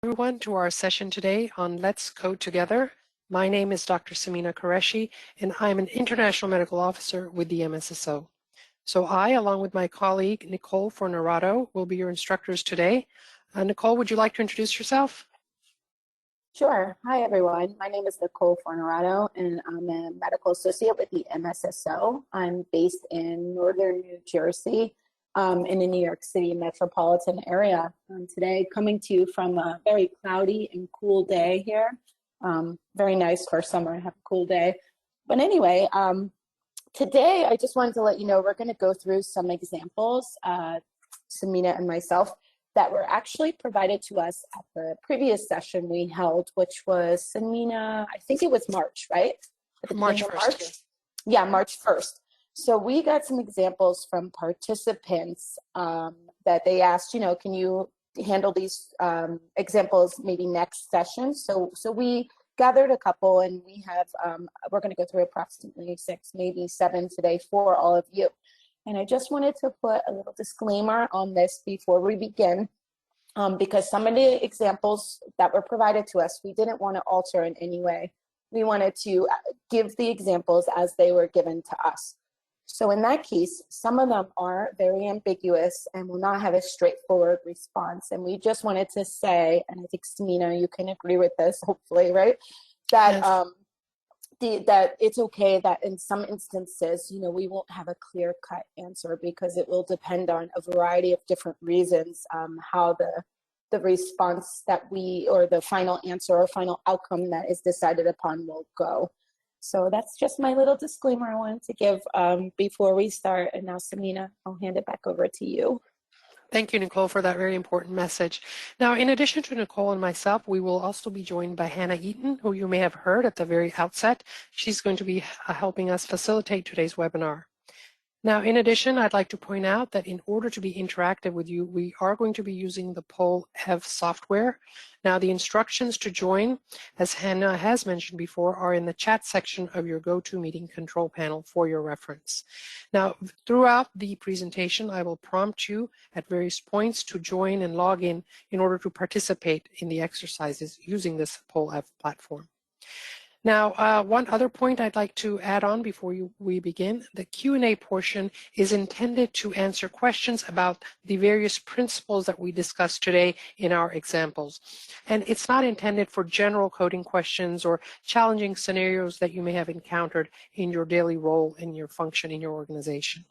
Everyone to our session today on Let's Code Together. My name is Dr. Samina Qureshi, and I'm an International Medical Officer with the MSSO. So I, along with my colleague Nicole Fornerato, will be your instructors today. Nicole, would you like to introduce yourself? Sure. Hi, everyone. My name is Nicole Fornerato, and I'm a medical associate with the MSSO. I'm based in northern New Jersey, in the New York City metropolitan area. Today, coming to you from a very cloudy and cool day here. Very nice for summer to have a cool day. But anyway, today I just wanted to let you know we're going to go through some examples, Samina and myself, that were actually provided to us at the previous session we held, which was, Samina, I think it was March, right? March 1st. Yeah, March 1st. So we got some examples from participants that they asked, can you handle these examples maybe next session? So we gathered a couple, and we have, we're going to go through approximately 6, maybe 7 today for all of you. And I just wanted to put a little disclaimer on this before we begin, because some of the examples that were provided to us, we didn't want to alter in any way. We wanted to give the examples as they were given to us. So in that case, some of them are very ambiguous and will not have a straightforward response. And we just wanted to say, and I think, Samina, you can agree with this, hopefully, right? That yes. That it's okay that in some instances, we won't have a clear-cut answer, because it will depend on a variety of different reasons how the response that or the final answer or final outcome that is decided upon will go. So that's just my little disclaimer I wanted to give before we start. And now, Samina, I'll hand it back over to you. Thank you, Nicole, for that very important message. Now, in addition to Nicole and myself, we will also be joined by Hannah Eaton, who you may have heard at the very outset. She's going to be helping us facilitate today's webinar. Now, in addition, I'd like to point out that in order to be interactive with you, we are going to be using the Poll Ev software. Now, the instructions to join, as Hannah has mentioned before, are in the chat section of your GoToMeeting control panel for your reference. Now, throughout the presentation, I will prompt you at various points to join and log in order to participate in the exercises using this Poll Ev platform. Now, one other point I'd like to add on before we begin, the Q&A portion is intended to answer questions about the various principles that we discussed today in our examples. And it's not intended for general coding questions or challenging scenarios that you may have encountered in your daily role and your function in your organization.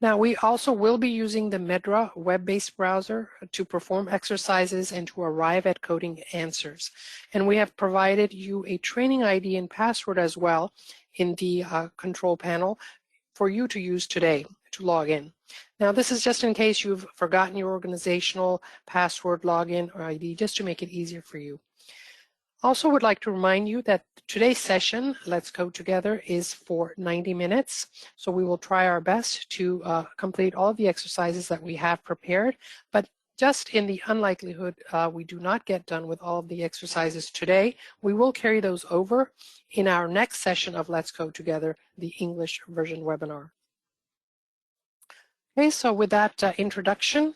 Now, we also will be using the Medra web-based browser to perform exercises and to arrive at coding answers. And we have provided you a training ID and password as well in the control panel for you to use today to log in. Now, this is just in case you've forgotten your organizational password, login, or ID, just to make it easier for you. Also would like to remind you that today's session, Let's Code Together, is for 90 minutes. So we will try our best to complete all of the exercises that we have prepared. But just in the unlikelihood we do not get done with all of the exercises today, we will carry those over in our next session of Let's Code Together, the English version webinar. Okay, so with that introduction,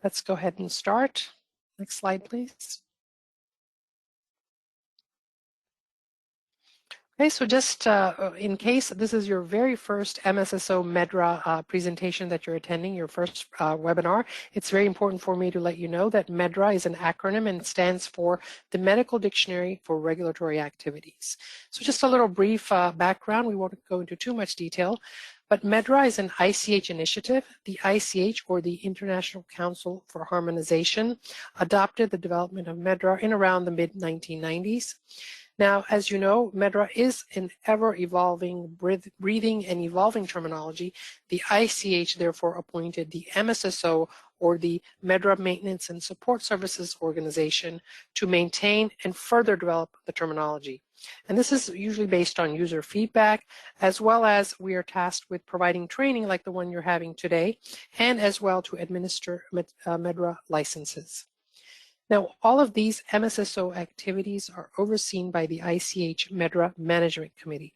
let's go ahead and start. Next slide, please. Okay, so just in case this is your very first MSSO Medra presentation that you're attending, your first webinar, it's very important for me to let you know that Medra is an acronym and stands for the Medical Dictionary for Regulatory Activities. So just a little brief background. We won't go into too much detail, but Medra is an ICH initiative. The ICH, or the International Council for Harmonization, adopted the development of Medra in around the mid-1990s. Now, as you know, Medra is an ever-evolving, breathing and evolving terminology. The ICH therefore appointed the MSSO, or the Medra Maintenance and Support Services Organization, to maintain and further develop the terminology. And this is usually based on user feedback, as well as we are tasked with providing training like the one you're having today, and as well to administer Medra licenses. Now, all of these MSSO activities are overseen by the ICH Medra Management Committee.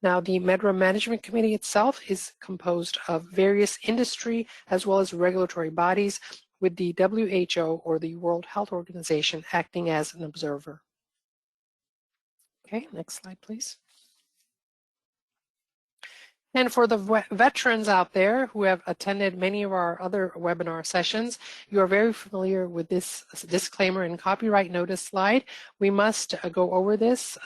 Now, the Medra Management Committee itself is composed of various industry as well as regulatory bodies with the WHO or the World Health Organization acting as an observer. Okay, next slide, please. And for the veterans out there who have attended many of our other webinar sessions, you are very familiar with this disclaimer and copyright notice slide. We must go over this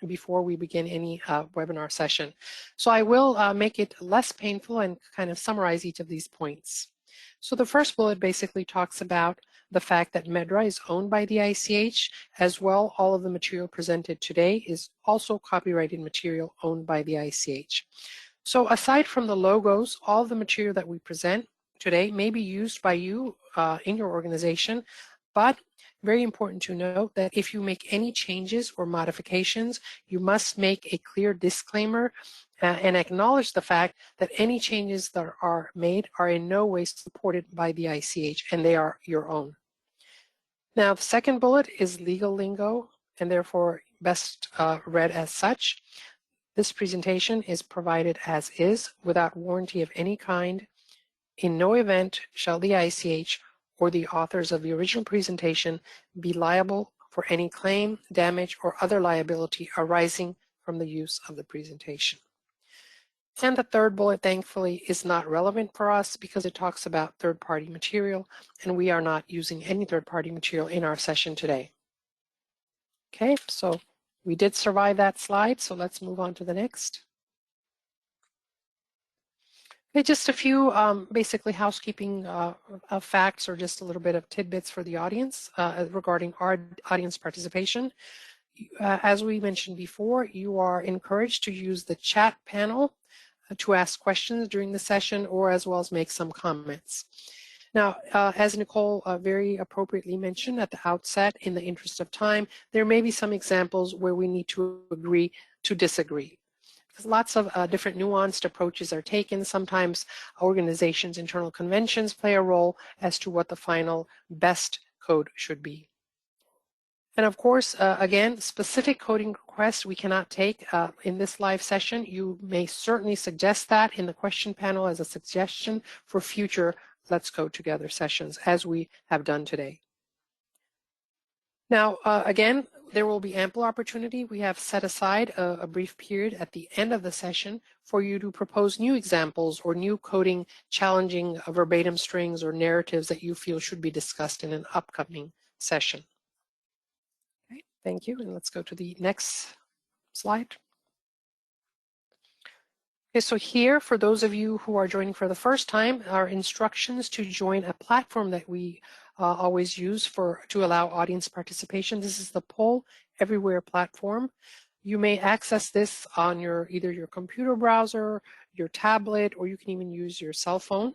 before we begin any webinar session. So I will make it less painful and kind of summarize each of these points. So the first bullet basically talks about the fact that MEDRA is owned by the ICH. As well, all of the material presented today is also copyrighted material owned by the ICH. So aside from the logos, all the material that we present today may be used by you in your organization, but very important to note that if you make any changes or modifications, you must make a clear disclaimer and acknowledge the fact that any changes that are made are in no way supported by the ICH and they are your own. Now, the second bullet is legal lingo and therefore best read as such. This presentation is provided as is without warranty of any kind. In no event shall the ICH or the authors of the original presentation be liable for any claim, damage, or other liability arising from the use of the presentation. And the third bullet, thankfully, is not relevant for us because it talks about third-party material, and we are not using any third-party material in our session today. Okay, so we did survive that slide, so let's move on to the next. Okay, just a few basically housekeeping facts or just a little bit of tidbits for the audience regarding our audience participation. As we mentioned before, you are encouraged to use the chat panel to ask questions during the session or as well as make some comments. Now, as Nicole very appropriately mentioned at the outset, in the interest of time, there may be some examples where we need to agree to disagree. Because lots of different nuanced approaches are taken. Sometimes organizations' internal conventions play a role as to what the final best code should be. And of course, again, specific coding requests we cannot take in this live session. You may certainly suggest that in the question panel as a suggestion for future Let's Code Together sessions, as we have done today. Now, again, there will be ample opportunity. We have set aside a brief period at the end of the session for you to propose new examples or new coding challenging verbatim strings or narratives that you feel should be discussed in an upcoming session. Okay, thank you, and let's go to the next slide. Okay, so here, for those of you who are joining for the first time, are instructions to join a platform that we always use to allow audience participation. This is the Poll Everywhere platform. You may access this on either your computer browser, your tablet, or you can even use your cell phone.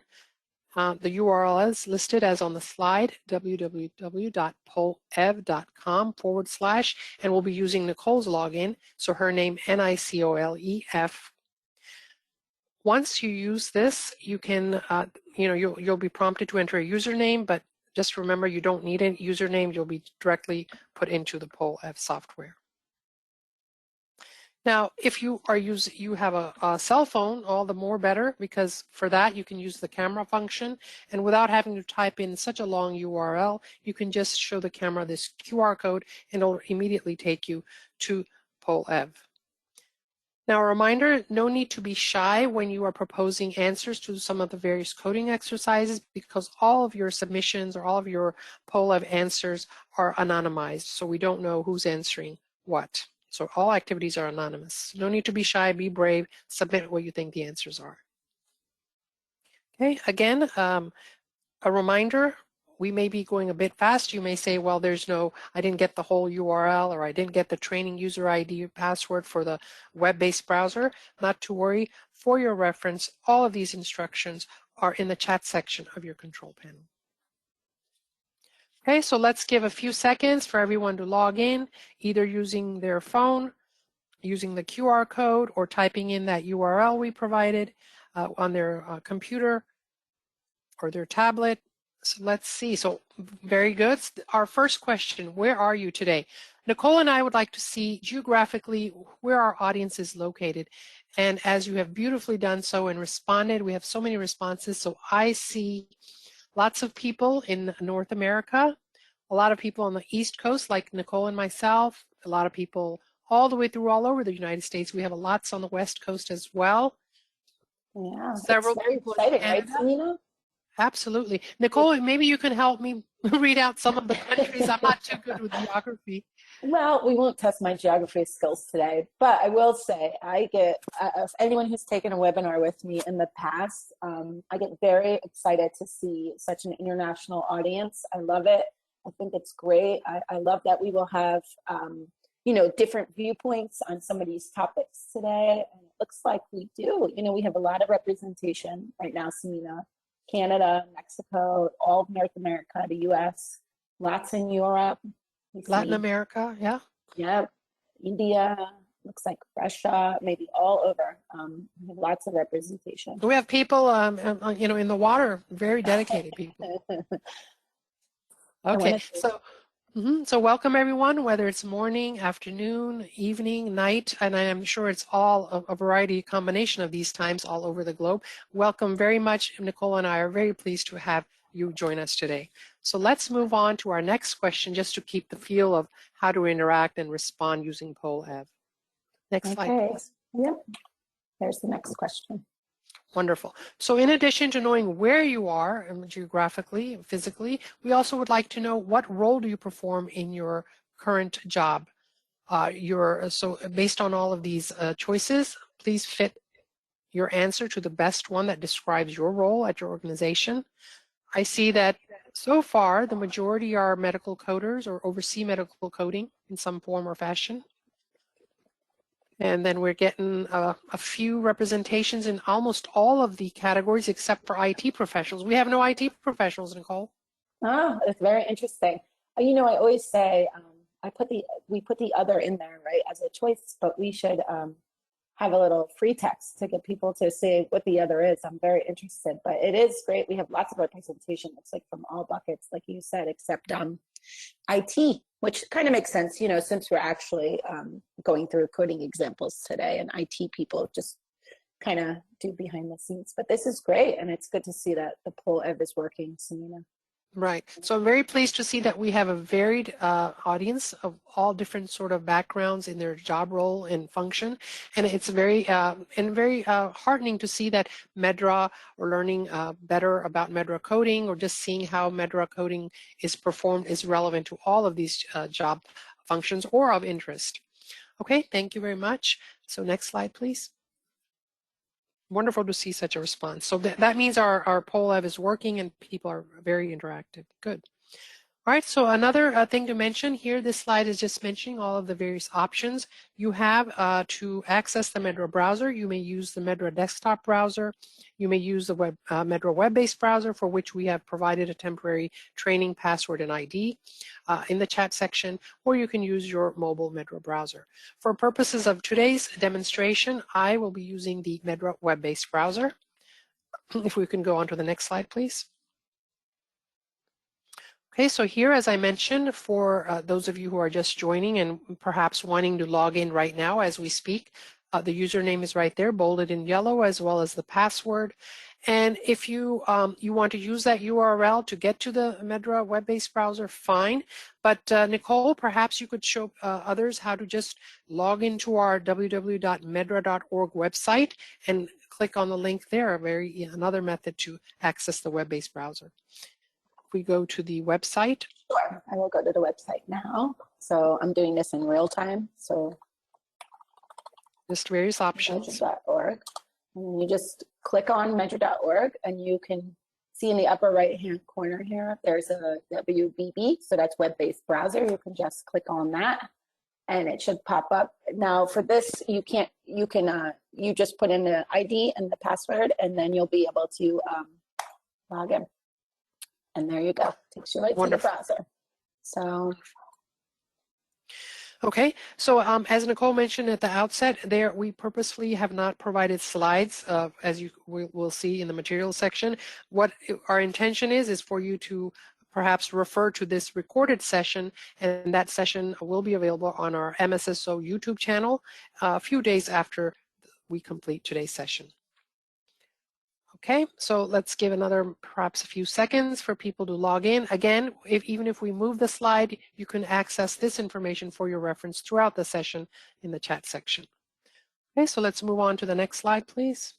The URL is listed as on the slide, www.pollev.com/, and we'll be using Nicole's login, so her name, NICOLEF. Once you use this, you can, you'll be prompted to enter a username, but just remember you don't need a username. You'll be directly put into the PolleV software. Now, if you have a cell phone, all the more better, because for that you can use the camera function, and without having to type in such a long URL, you can just show the camera this QR code, and it'll immediately take you to PolleV. Now, a reminder, no need to be shy when you are proposing answers to some of the various coding exercises, because all of your submissions or all of your PolleV answers are anonymized, so we don't know who's answering what. So all activities are anonymous. No need to be shy, be brave, submit what you think the answers are. Okay, again, a reminder, we may be going a bit fast. You may say, well, I didn't get the whole URL, or I didn't get the training user ID password for the web-based browser. Not to worry. For your reference, all of these instructions are in the chat section of your control panel. Okay, so let's give a few seconds for everyone to log in, either using their phone, using the QR code, or typing in that URL we provided on their computer or their tablet. So let's see. So very good. Our first question, where are you today? Nicole and I would like to see geographically where our audience is located. And as you have beautifully done so and responded, we have so many responses. So I see lots of people in North America, a lot of people on the East Coast like Nicole and myself, a lot of people all the way through all over the United States. We have lots on the West Coast as well. Yeah, Several it's very people in exciting, right, Canada. Selena? Absolutely. Nicole, maybe you can help me read out some of the countries. I'm not too good with geography. Well, we won't test my geography skills today, but I will say I get, anyone who's taken a webinar with me in the past, I get very excited to see such an international audience. I love it. I think it's great. I love that we will have, you know, different viewpoints on some of these topics today. And it looks like we do. You know, we have a lot of representation right now, Selena. Canada, Mexico, all of North America, the US, lots in Europe. Latin America, yeah. Yeah, India, looks like Russia, maybe all over. We have lots of representation. We have people, you know, in the water, very dedicated people. Okay, so welcome everyone, whether it's morning, afternoon, evening, night, and I am sure it's all a variety, combination of these times all over the globe. Welcome very much. Nicole and I are very pleased to have you join us today. So let's move on to our next question just to keep the feel of how to interact and respond using POLEV. Next slide, please. Yep. There's the next question. Wonderful. So in addition to knowing where you are geographically, physically, we also would like to know what role do you perform in your current job. So based on all of these choices, please fit your answer to the best one that describes your role at your organization. I see that so far the majority are medical coders or oversee medical coding in some form or fashion. And then we're getting a few representations in almost all of the categories except for IT professionals. We have no IT professionals, Nicole. Oh, that's very interesting. You know, I always say we put the other in there, right, as a choice, but we should have a little free text to get people to see what the other is. I'm very interested, but it is great. We have lots of representation. Looks like from all buckets, like you said, except IT, which kind of makes sense, you know, since we're actually going through coding examples today, and IT people just kind of do behind the scenes. But this is great, and it's good to see that the POLEV is working, Selena. Right. So I'm very pleased to see that we have a varied audience of all different sort of backgrounds in their job role and function. And it's very heartening to see that Medra or learning better about Medra coding or just seeing how Medra coding is performed is relevant to all of these job functions or of interest. Okay, thank you very much. So next slide, please. Wonderful to see such a response. So that means our POLEV is working and people are very interactive. Good. All right, so another thing to mention here, this slide is just mentioning all of the various options you have to access the Medra browser. You may use the Medra desktop browser. You may use the Medra web-based browser, for which we have provided a temporary training password and ID in the chat section, or you can use your mobile Medra browser. For purposes of today's demonstration, I will be using the Medra web-based browser. If we can go on to the next slide, please. Okay, so here, as I mentioned, for those of you who are just joining and perhaps wanting to log in right now as we speak, the username is right there, bolded in yellow, as well as the password. And if you want to use that URL to get to the Medra web-based browser, fine. But Nicole, perhaps you could show others how to just log into our www.medra.org website and click on the link there, another method to access the web-based browser. We go to the website. Sure, I will go to the website now. So I'm doing this in real time. So just various options. Medra.org. And you just click on Medra.org and you can see in the upper right hand corner here, there's a WBB. So that's web-based browser. You can just click on that and it should pop up. Now for this, you just put in the ID and the password and then you'll be able to log in. And there you go. Takes you right Wonderful. to the browser. So, okay. So as Nicole mentioned at the outset, there we purposefully have not provided slides, as you will see in the materials section. What our intention is for you to perhaps refer to this recorded session, and that session will be available on our MSSO YouTube channel a few days after we complete today's session. Okay, so let's give another perhaps a few seconds for people to log in. Again, even if we move the slide, you can access this information for your reference throughout the session in the chat section. Okay, so let's move on to the next slide, please.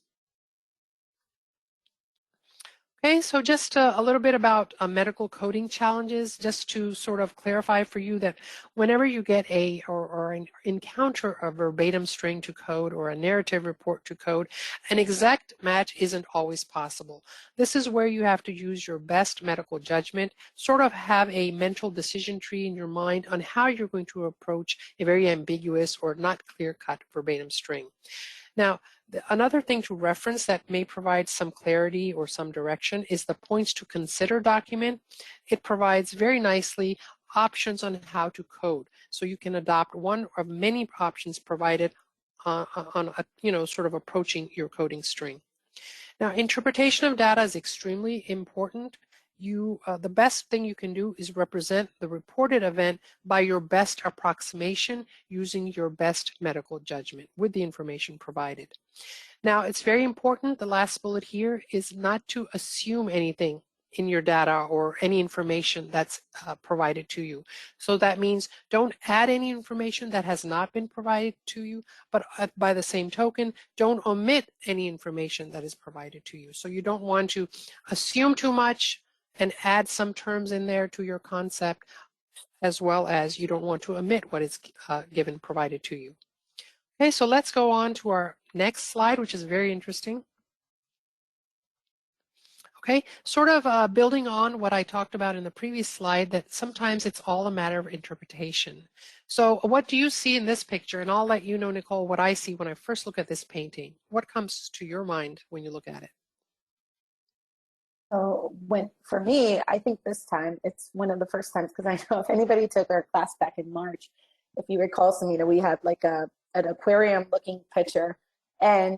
Okay, so just a little bit about medical coding challenges, just to sort of clarify for you that whenever you get or encounter a verbatim string to code or a narrative report to code, an exact match isn't always possible. This is where you have to use your best medical judgment, sort of have a mental decision tree in your mind on how you're going to approach a very ambiguous or not clear-cut verbatim string. Now, another thing to reference that may provide some clarity or some direction is the points to consider document. It provides very nicely options on how to code. So you can adopt one of many options provided on sort of approaching your coding string. Now, interpretation of data is extremely important. The best thing you can do is represent the reported event by your best approximation using your best medical judgment with the information provided. Now, it's very important, the last bullet here, is not to assume anything in your data or any information that's provided to you. So that means don't add any information that has not been provided to you, but by the same token, don't omit any information that is provided to you. So you don't want to assume too much and add some terms in there to your concept, as well as you don't want to omit what is provided to you. Okay, so let's go on to our next slide, which is very interesting. Okay, sort of building on what I talked about in the previous slide, that sometimes it's all a matter of interpretation. So what do you see in this picture? And I'll let you know, Nicole, what I see when I first look at this painting. What comes to your mind when you look at it? So for me, I think this time it's one of the first times, because I know if anybody took our class back in March, if you recall, Samita, we had like an aquarium looking picture, and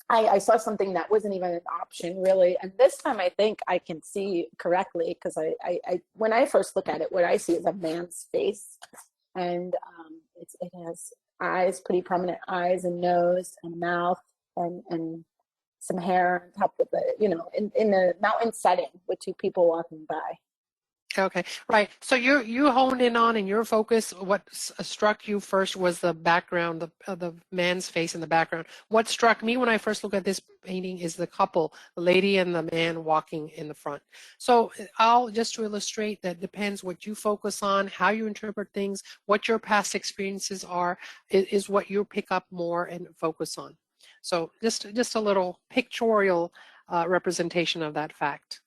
I saw something that wasn't even an option really. And this time I think I can see correctly, because when I first look at it, what I see is a man's face, and it has eyes, pretty prominent eyes and nose and mouth, and some hair on top of the, in the mountain setting with two people walking by. Okay, right. So you honed in on, in your focus, what struck you first was the background, the man's face in the background. What struck me when I first looked at this painting is the couple, the lady and the man walking in the front. So just to illustrate, that depends what you focus on, how you interpret things, what your past experiences are, is what you pick up more and focus on. So just a little pictorial representation of that fact.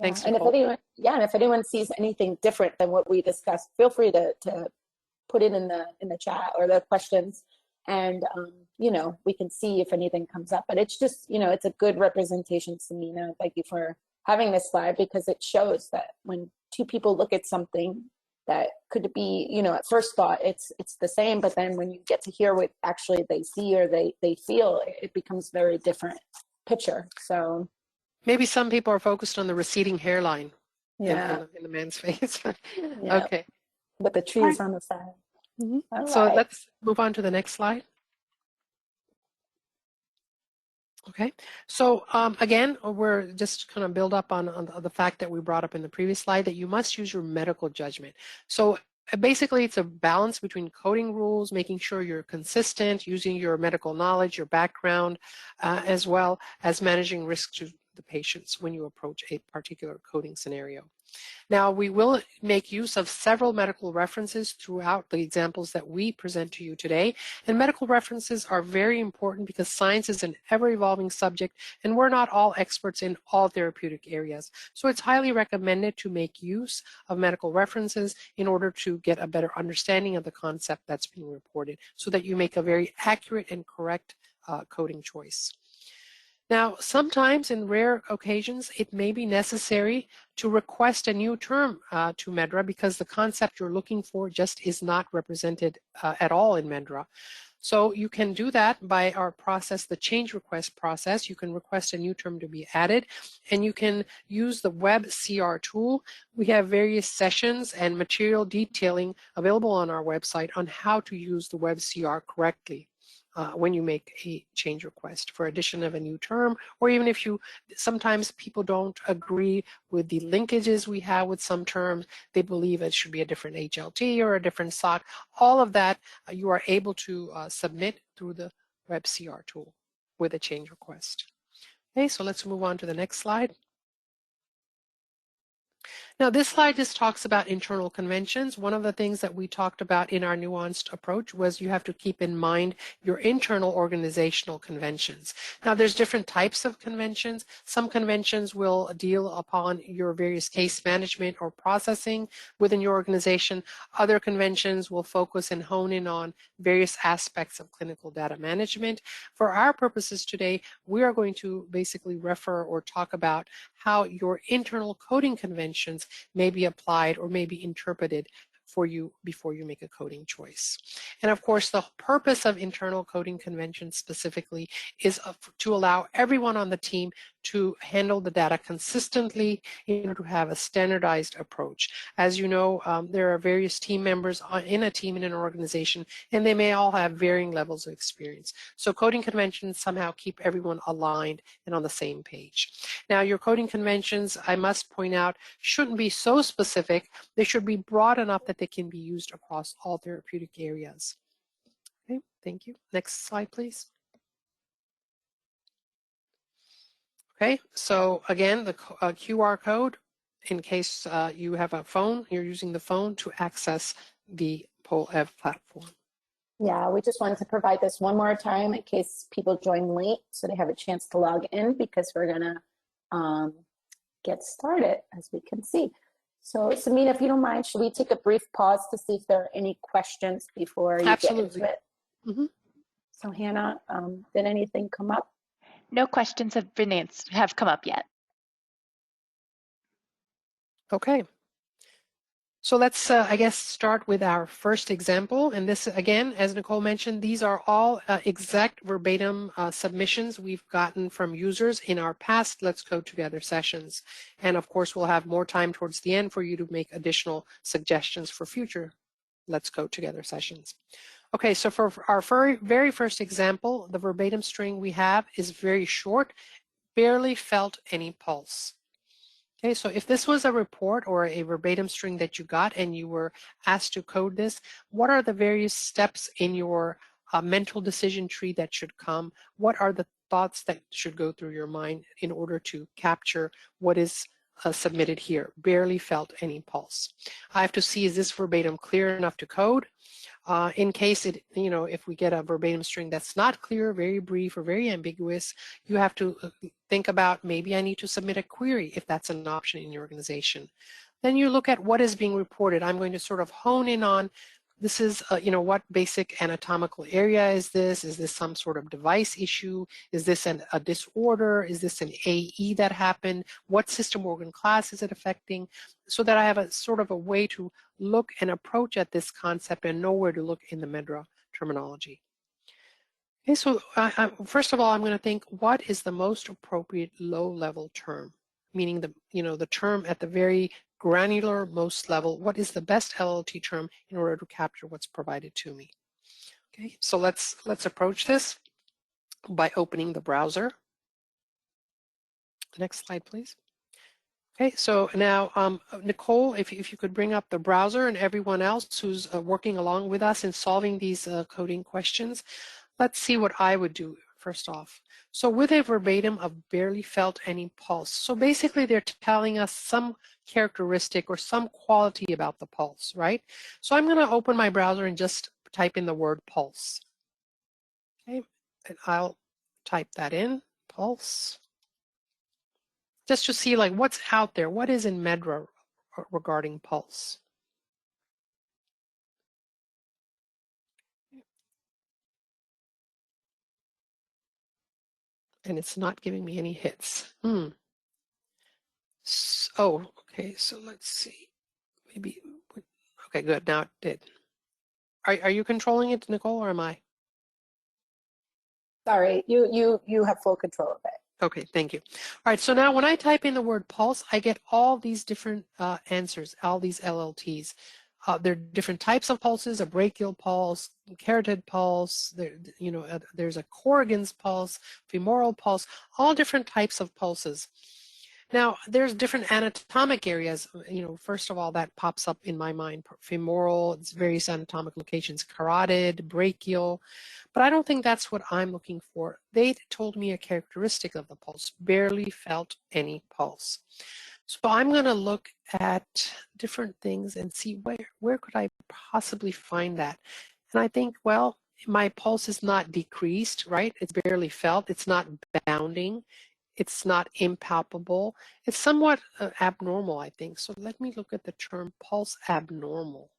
Thanks, and Nicole. if anyone sees anything different than what we discussed, feel free to put it in the chat or the questions, and we can see if anything comes up. But it's just, it's a good representation, Samina. Thank you for having this slide, because it shows that when two people look at something that could be, at first thought it's the same, but then when you get to hear what actually they see or they feel, it becomes very different picture. So maybe some people are focused on the receding hairline in the man's face. Yeah. Okay. With the trees on the side. Mm-hmm. So let's move on to the next slide. Okay, so again, we're just kind of build up on the fact that we brought up in the previous slide, that you must use your medical judgment. So basically, it's a balance between coding rules, making sure you're consistent, using your medical knowledge, your background, as well as managing risk to the patients when you approach a particular coding scenario. Now, we will make use of several medical references throughout the examples that we present to you today. And medical references are very important because science is an ever-evolving subject, and we're not all experts in all therapeutic areas. So it's highly recommended to make use of medical references in order to get a better understanding of the concept that's being reported, so that you make a very accurate and correct coding choice. Now, sometimes in rare occasions, it may be necessary to request a new term to MEDRA, because the concept you're looking for just is not represented at all in MEDRA. So you can do that by our process, the change request process. You can request a new term to be added, and you can use the web CR tool. We have various sessions and material detailing available on our website on how to use the web CR correctly. when you make a change request for addition of a new term, or even if you, sometimes people don't agree with the linkages we have with some terms, they believe it should be a different HLT or a different SOC. All of that you are able to submit through the WebCR tool with a change request. Okay, so let's move on to the next slide. Now, this slide just talks about internal conventions. One of the things that we talked about in our nuanced approach was you have to keep in mind your internal organizational conventions. Now, there's different types of conventions. Some conventions will deal upon your various case management or processing within your organization. Other conventions will focus and hone in on various aspects of clinical data management. For our purposes today, we are going to basically refer or talk about how your internal coding conventions may be applied or may be interpreted for you before you make a coding choice. And of course, the purpose of internal coding conventions specifically is to allow everyone on the team to handle the data consistently in order to have a standardized approach. As you know, there are various team members in a team in an organization, and they may all have varying levels of experience. So coding conventions somehow keep everyone aligned and on the same page. Now, your coding conventions, I must point out, shouldn't be so specific. They should be broad enough that they can be used across all therapeutic areas. Okay, thank you. Next slide, please. Okay, so again, the QR code, in case you have a phone, you're using the phone to access the POLEV platform. Yeah, we just wanted to provide this one more time in case people join late so they have a chance to log in, because we're going to get started, as we can see. So, Samina, if you don't mind, should we take a brief pause to see if there are any questions before you Absolutely. get into it? So, Hannah, did anything come up? No questions have come up yet. Okay. So let's, I guess, start with our first example. And this, again, as Nicole mentioned, these are all exact verbatim submissions we've gotten from users in our past Let's Code Together sessions. And of course, we'll have more time towards the end for you to make additional suggestions for future Let's Code Together sessions. Okay, so for our very first example, the verbatim string we have is very short, barely felt any pulse. Okay, so if this was a report or a verbatim string that you got and you were asked to code this, what are the various steps in your mental decision tree that should come? What are the thoughts that should go through your mind in order to capture what is submitted here? Barely felt any pulse. I have to see, is this verbatim clear enough to code? In case it, if we get a verbatim string that's not clear, very brief, or very ambiguous, you have to think about, maybe I need to submit a query if that's an option in your organization. Then you look at what is being reported. I'm going to sort of hone in on, this is, what basic anatomical area is this? Is this some sort of device issue? Is this a disorder? Is this an AE that happened? What system organ class is it affecting? So that I have a sort of a way to look and approach at this concept and know where to look in the MEDRA terminology. Okay, so first of all, I'm going to think, what is the most appropriate low-level term? Meaning the term at the very granular most level, what is the best LLT term in order to capture what's provided to me? Okay, so let's approach this by opening the browser. Next slide, please. Okay, so now, Nicole, if you could bring up the browser, and everyone else who's working along with us in solving these coding questions, let's see what I would do first off. So with a verbatim of barely felt any pulse. So basically they're telling us some characteristic or some quality about the pulse, right? So I'm going to open my browser and just type in the word pulse. Okay, and I'll type that in, pulse. Just to see like what's out there, what is in MEDRA regarding pulse. And it's not giving me any hits. Oh, okay, so let's see. Maybe, okay, good, now it did. Are you controlling it, Nicole, or am I? Sorry, you have full control of it. Okay, thank you. All right, so now when I type in the word pulse, I get all these different answers, all these LLTs. There are different types of pulses: a brachial pulse, carotid pulse. There's a Corrigan's pulse, femoral pulse, all different types of pulses. Now, there's different anatomic areas. First of all, that pops up in my mind: femoral, it's various anatomic locations, carotid, brachial. But I don't think that's what I'm looking for. They told me a characteristic of the pulse: barely felt any pulse. So I'm going to look at different things and see where could I possibly find that. And I think, well, my pulse is not decreased, right? It's barely felt. It's not bounding. It's not impalpable. It's somewhat abnormal, I think. So let me look at the term pulse abnormal.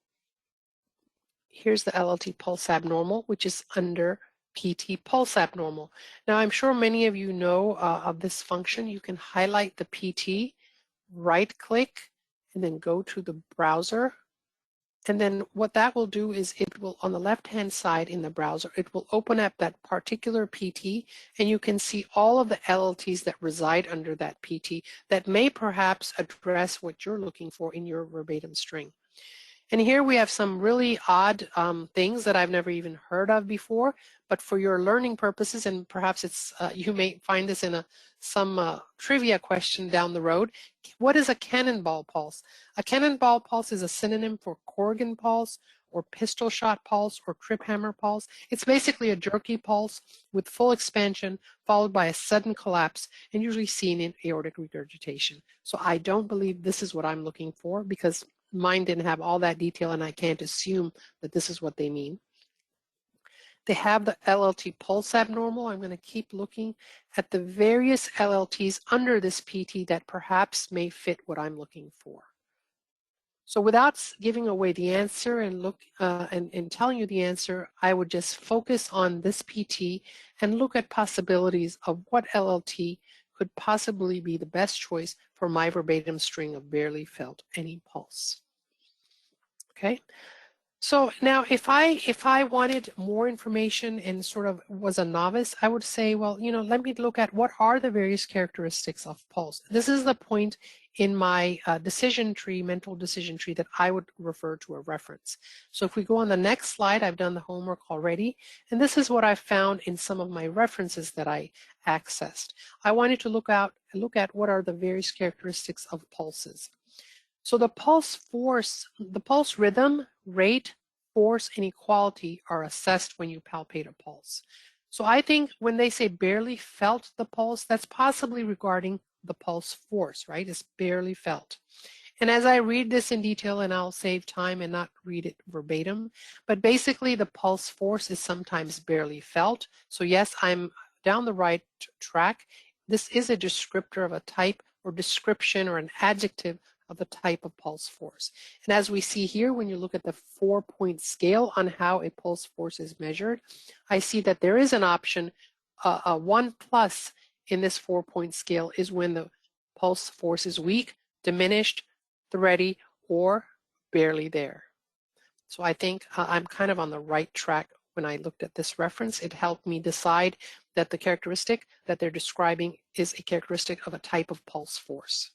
Here's the LLT pulse abnormal, which is under PT pulse abnormal. Now, I'm sure many of you know of this function. You can highlight the PT, right click, and then go to the browser. And then what that will do is it will, on the left-hand side in the browser, it will open up that particular PT, and you can see all of the LLTs that reside under that PT that may perhaps address what you're looking for in your verbatim string. And here we have some really odd things that I've never even heard of before, but for your learning purposes, and perhaps it's you may find this in some trivia question down the road. What is a cannonball pulse? A cannonball pulse is a synonym for Corrigan pulse or pistol shot pulse or trip hammer pulse. It's basically a jerky pulse with full expansion followed by a sudden collapse and usually seen in aortic regurgitation. So I don't believe this is what I'm looking for because mine didn't have all that detail and I can't assume that this is what they mean. They have the LLT pulse abnormal. I'm going to keep looking at the various LLTs under this PT that perhaps may fit what I'm looking for. So without giving away the answer and telling you the answer, I would just focus on this PT and look at possibilities of what LLT could possibly be the best choice for my verbatim string of barely felt any pulse. Okay. So now if I wanted more information and sort of was a novice, I would say, well, let me look at what are the various characteristics of pulse. This is the point in my decision tree, mental decision tree, that I would refer to a reference. So if we go on the next slide, I've done the homework already, and this is what I found in some of my references that I accessed. I wanted to look at what are the various characteristics of pulses. So the pulse force, the pulse rhythm, rate, force, and equality are assessed when you palpate a pulse. So I think when they say barely felt the pulse, that's possibly regarding the pulse force, right? It's barely felt. And as I read this in detail, and I'll save time and not read it verbatim, but basically the pulse force is sometimes barely felt. So yes, I'm down the right track. This is a descriptor of a type or description or an adjective of a type of pulse force. And as we see here, when you look at the 4-point scale on how a pulse force is measured, I see that there is an option, a 1+ in this 4-point scale is when the pulse force is weak, diminished, thready, or barely there. So I think I'm kind of on the right track when I looked at this reference. It helped me decide that the characteristic that they're describing is a characteristic of a type of pulse force.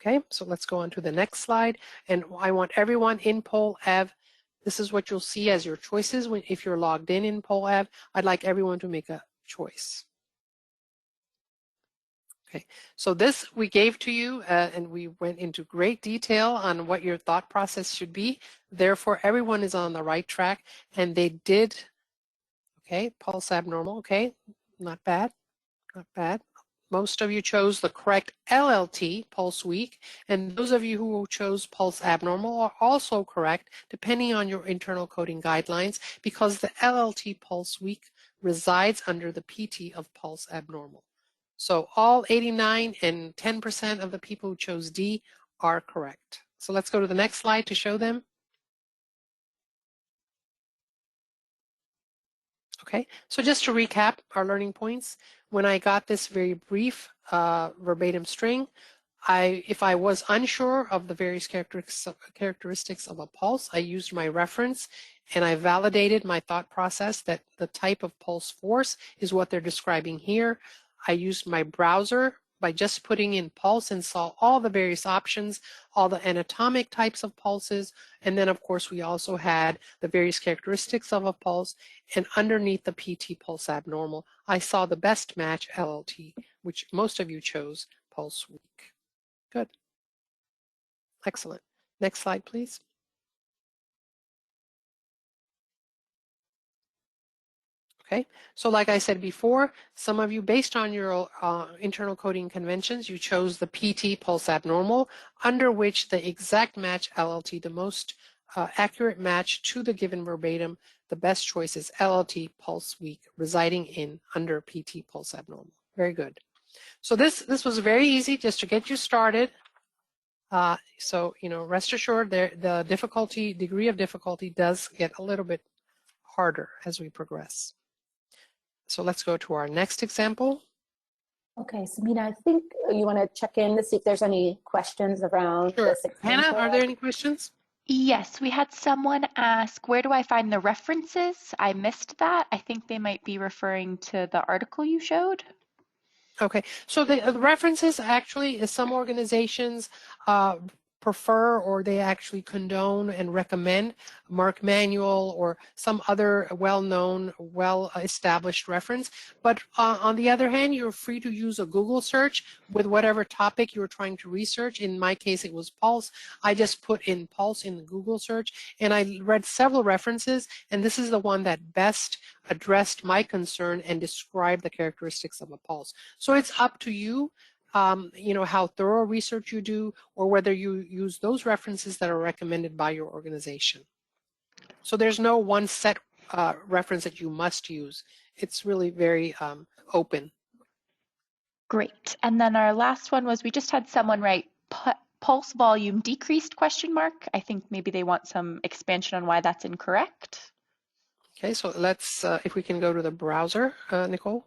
Okay, so let's go on to the next slide. And I want everyone in PolEv, this is what you'll see as your choices. If you're logged in PolEv, I'd like everyone to make a choice. Okay, so this we gave to you and we went into great detail on what your thought process should be. Therefore, everyone is on the right track and they did, okay, pulse abnormal, okay, not bad, not bad. Most of you chose the correct LLT, pulse weak, and those of you who chose pulse abnormal are also correct, depending on your internal coding guidelines, because the LLT pulse weak resides under the PT of pulse abnormal. So all 89 and 10% of the people who chose D are correct. So let's go to the next slide to show them. Okay, so just to recap our learning points, when I got this very brief verbatim string, if I was unsure of the various characteristics of a pulse, I used my reference and I validated my thought process that the type of pulse force is what they're describing here. I used my browser by just putting in pulse and saw all the various options, all the anatomic types of pulses, and then of course we also had the various characteristics of a pulse, and underneath the PT pulse abnormal, I saw the best match LLT, which most of you chose pulse weak. Good. Excellent. Next slide, please. Okay, so like I said before, some of you, based on your internal coding conventions, you chose the PT pulse abnormal, under which the exact match LLT, the most accurate match to the given verbatim, the best choice is LLT pulse weak, residing in under PT pulse abnormal. Very good. So this was very easy, just to get you started. So rest assured, the degree of difficulty does get a little bit harder as we progress. So let's go to our next example. Okay, Samina, I think you want to check in to see if there's any questions around this example. Hannah, are there any questions? Yes, we had someone ask, where do I find the references? I missed that. I think they might be referring to the article you showed. Okay, so the references actually, some organizations prefer, or they actually condone and recommend Mark Manual or some other well-known, well-established reference. But on the other hand, you're free to use a Google search with whatever topic you're trying to research. In my case, it was pulse. I just put in pulse in the Google search, and I read several references, and this is the one that best addressed my concern and described the characteristics of a pulse. So it's up to you. How thorough research you do, or whether you use those references that are recommended by your organization. So there's no one set reference that you must use. It's really very open. Great. And then our last one was, we just had someone write pulse volume decreased ? I think maybe they want some expansion on why that's incorrect. Okay, so let's, if we can go to the browser, Nicole.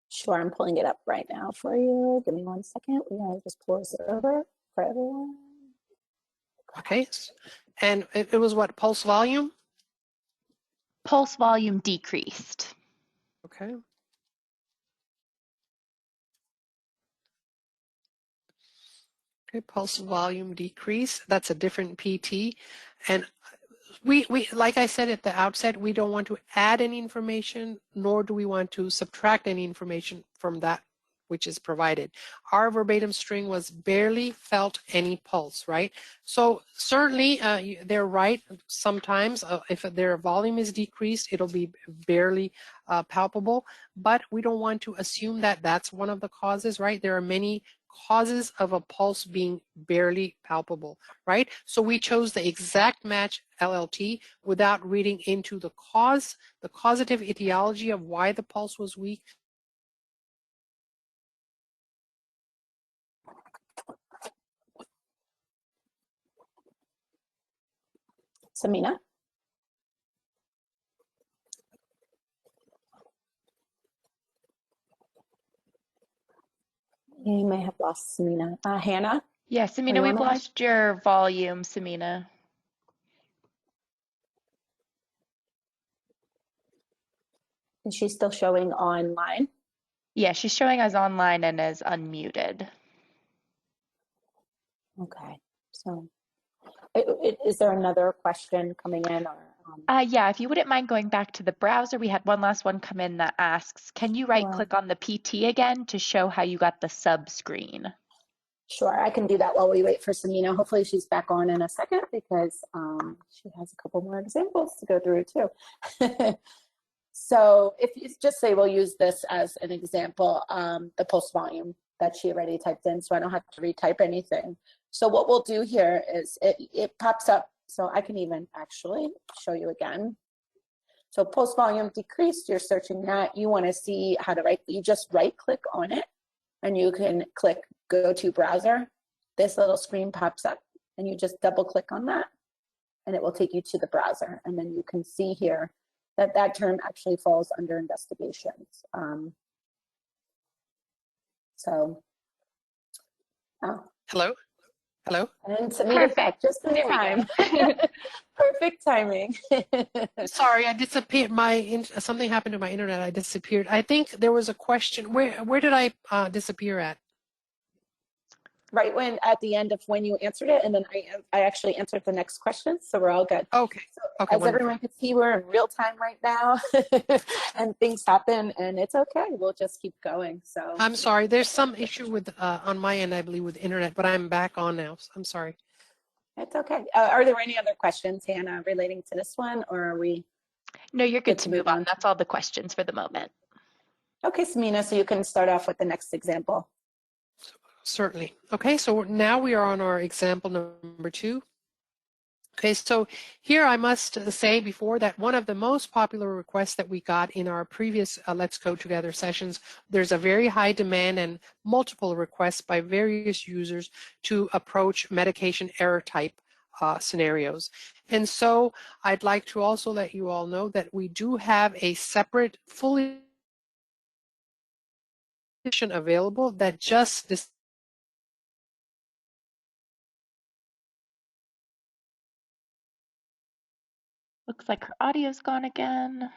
Sure, I'm pulling it up right now for you. Give me 1 second. We gotta just close it over for everyone. Okay, and it was what, pulse volume? Pulse volume decreased. Okay. Okay, pulse volume decrease. That's a different PT, and we like I said at the outset, we don't want to add any information, nor do we want to subtract any information from that which is provided. Our verbatim string was barely felt any pulse, right? So certainly they're right. Sometimes if their volume is decreased, it'll be barely palpable, but we don't want to assume that that's one of the causes, right? There are many causes of a pulse being barely palpable, right? So we chose the exact match LLT without reading into the cause, the causative etiology of why the pulse was weak. Samina? You may have lost Samina. Hannah? Yeah, Samina, we've lost your volume, Samina. Is she still showing online? Yeah, she's showing us online and is unmuted. Okay, so is there another question coming in? Or, yeah, if you wouldn't mind going back to the browser, we had one last one come in that asks, can you right-click on the PT again to show how you got the sub screen? Sure, I can do that while we wait for Samina. Hopefully she's back on in a second, because she has a couple more examples to go through too. So if you just say, we'll use this as an example, the pulse volume that she already typed in, so I don't have to retype anything. So what we'll do here is it pops up, so I can even actually show you again. So pulse volume decreased, you're searching that, you want to see how to write, you just right click on it and you can click go to browser. This little screen pops up and you just double click on that and it will take you to the browser, and then you can see here that that term actually falls under investigations. Hello? Hello? And Samita's back just in time. Perfect timing. Sorry, I disappeared. Something happened to my internet. I disappeared. I think there was a question. Where did I disappear at? Right when at the end of when you answered it, and then I actually answered the next question, so we're all good. Okay. So Okay, as wonderful. everyone can see, we're in real time right now, and things happen, and it's okay. We'll just keep going. So I'm sorry. There's some issue with on my end, I believe, with internet, but I'm back on now. So I'm sorry. it's okay. Are there any other questions, Hannah, relating to this one, or are we? No, you're good to move on. That's all the questions for the moment. Okay, Samina, so you can start off with the next example. Certainly. Okay, so now we are on our example number 2. Okay, so here I must say before that one of the most popular requests that we got in our previous Let's Code Together sessions, there's a very high demand and multiple requests by various users to approach medication error type scenarios. And so I'd like to also let you all know that we do have a separate fully available that just Looks like her audio's gone again.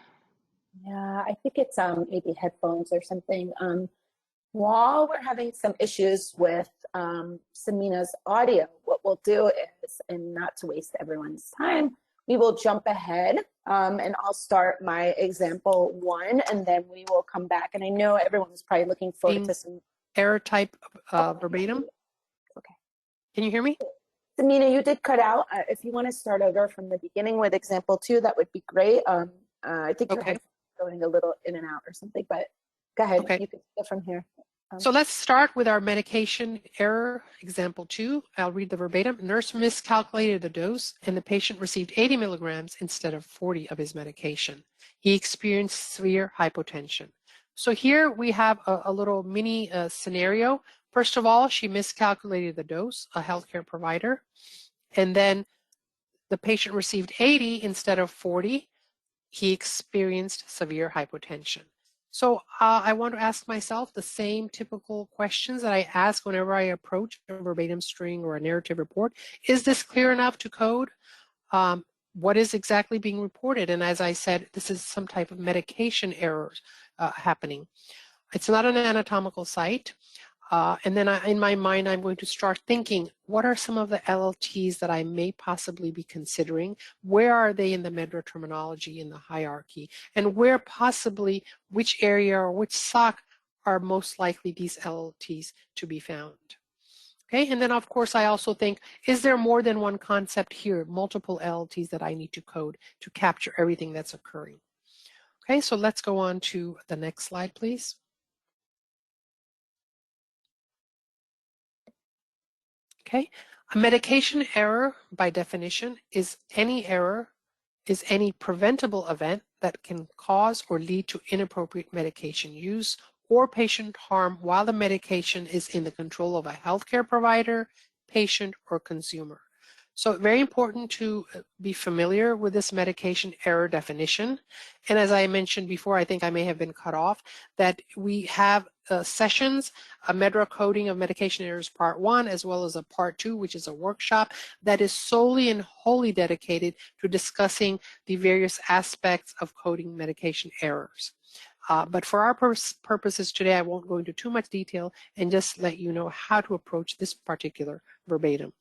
Yeah, I think it's maybe headphones or something. While we're having some issues with Samina's audio, what we'll do is, and not to waste everyone's time, we will jump ahead and I'll start my example 1, and then we will come back. And I know everyone's probably looking forward to some error type verbatim. Okay. Can you hear me? Samina, you did cut out. If you want to start over from the beginning with example 2, that would be great. I think your headphones are going a little in and out or something, but go ahead. Okay. You can go from here. So let's start with our medication error, example 2. I'll read the verbatim. Nurse miscalculated the dose and the patient received 80 milligrams instead of 40 of his medication. He experienced severe hypotension. So here we have a little mini scenario. First of all, she miscalculated the dose, a healthcare provider, and then the patient received 80 instead of 40. He experienced severe hypotension. So I want to ask myself the same typical questions that I ask whenever I approach a verbatim string or a narrative report. Is this clear enough to code? What is exactly being reported? And as I said, this is some type of medication errors happening. It's not an anatomical site. And then in my mind, I'm going to start thinking, what are some of the LLTs that I may possibly be considering? Where are they in the MEDRA terminology in the hierarchy? And where possibly, which area or which SOC are most likely these LLTs to be found? Okay, and then of course I also think, is there more than one concept here, multiple LLTs that I need to code to capture everything that's occurring? Okay, so let's go on to the next slide, please. Okay, a medication error by definition is any preventable event that can cause or lead to inappropriate medication use or patient harm while the medication is in the control of a healthcare provider, patient, or consumer. So very important to be familiar with this medication error definition. And as I mentioned before, I think I may have been cut off, that we have sessions, a MEDRA coding of medication errors part 1, as well as a part 2, which is a workshop that is solely and wholly dedicated to discussing the various aspects of coding medication errors. But for our purposes today, I won't go into too much detail and just let you know how to approach this particular verbatim.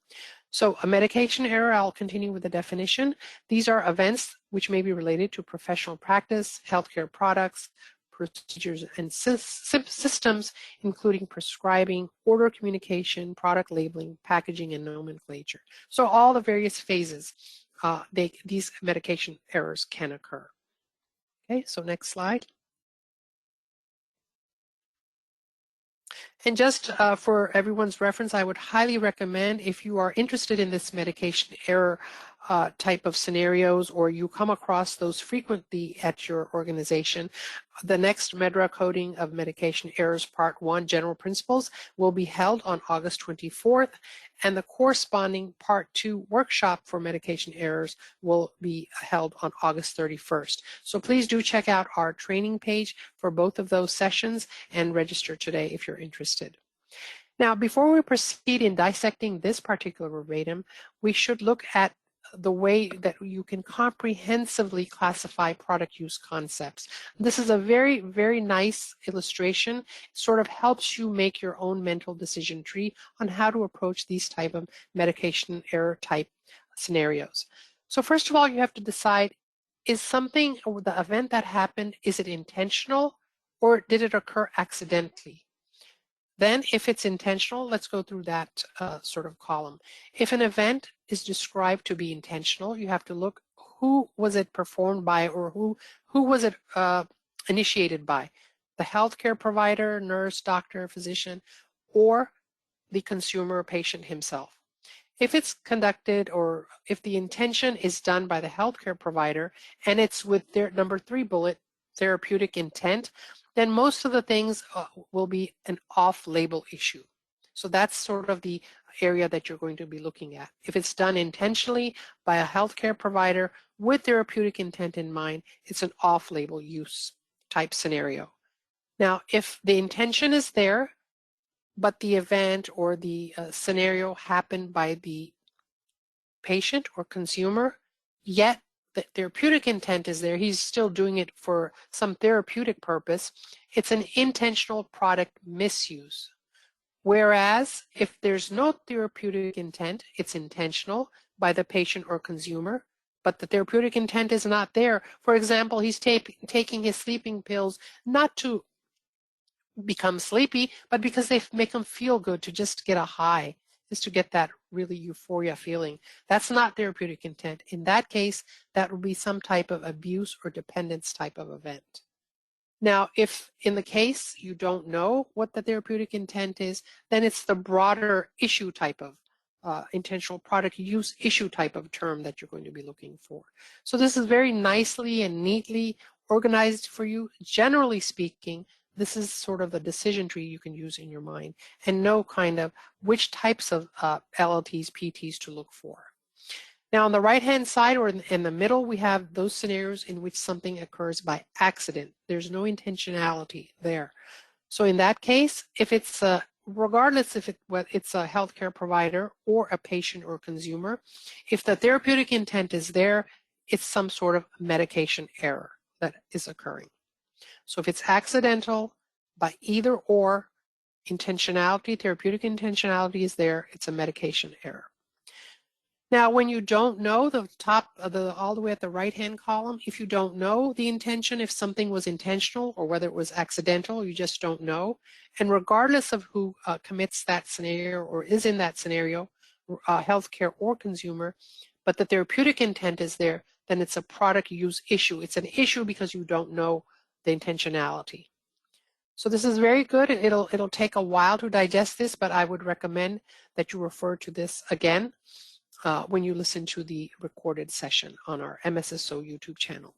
So a medication error, I'll continue with the definition. These are events which may be related to professional practice, healthcare products, procedures, and systems, including prescribing, order communication, product labeling, packaging, and nomenclature. So all the various phases, these medication errors can occur. Okay, so next slide. And just for everyone's reference, I would highly recommend, if you are interested in this medication error type of scenarios, or you come across those frequently at your organization, the next MEDRA coding of medication errors part 1, general principles, will be held on August 24th, and the corresponding part 2 workshop for medication errors will be held on August 31st. So please do check out our training page for both of those sessions and register today if you're interested. Now, before we proceed in dissecting this particular verbatim, we should look at the way that you can comprehensively classify product use concepts. This is a very, very nice illustration. It sort of helps you make your own mental decision tree on how to approach these type of medication error type scenarios. So first of all, you have to decide, is something, or the event that happened, is it intentional or did it occur accidentally? Then if it's intentional, let's go through that sort of column. If an event is described to be intentional, you have to look, who was it performed by, or who was it initiated by? The healthcare provider, nurse, doctor, physician, or the consumer or patient himself. If it's conducted, or if the intention is done by the healthcare provider and it's with their number 3 bullet, therapeutic intent, then most of the things will be an off-label issue. So that's sort of the area that you're going to be looking at. If it's done intentionally by a healthcare provider with therapeutic intent in mind, it's an off-label use type scenario. Now, if the intention is there, but the event or the scenario happened by the patient or consumer, yet the therapeutic intent is there, he's still doing it for some therapeutic purpose, it's an intentional product misuse. Whereas if there's no therapeutic intent, it's intentional by the patient or consumer, but the therapeutic intent is not there. For example, he's taking his sleeping pills not to become sleepy, but because they make them feel good, to just get a high, just to get that really euphoria feeling. That's not therapeutic intent. In that case, that would be some type of abuse or dependence type of event. Now, if in the case you don't know what the therapeutic intent is, then it's the broader issue type of intentional product use issue type of term that you're going to be looking for. So this is very nicely and neatly organized for you. Generally speaking, this is sort of the decision tree you can use in your mind and know kind of which types of LLTs, PTs to look for. Now on the right-hand side or in the middle, we have those scenarios in which something occurs by accident. There's no intentionality there. So in that case, if it's regardless if it's a healthcare provider or a patient or consumer, if the therapeutic intent is there, it's some sort of medication error that is occurring. So if it's accidental by either or, intentionality, therapeutic intentionality is there, it's a medication error. Now, when you don't know the top of all the way at the right-hand column, if you don't know the intention, if something was intentional or whether it was accidental, you just don't know. And regardless of who commits that scenario or is in that scenario, healthcare or consumer, but the therapeutic intent is there, then it's a product use issue. It's an issue because you don't know the intentionality. So this is very good. It'll take a while to digest this, but I would recommend that you refer to this again when you listen to the recorded session on our MSSO YouTube channel.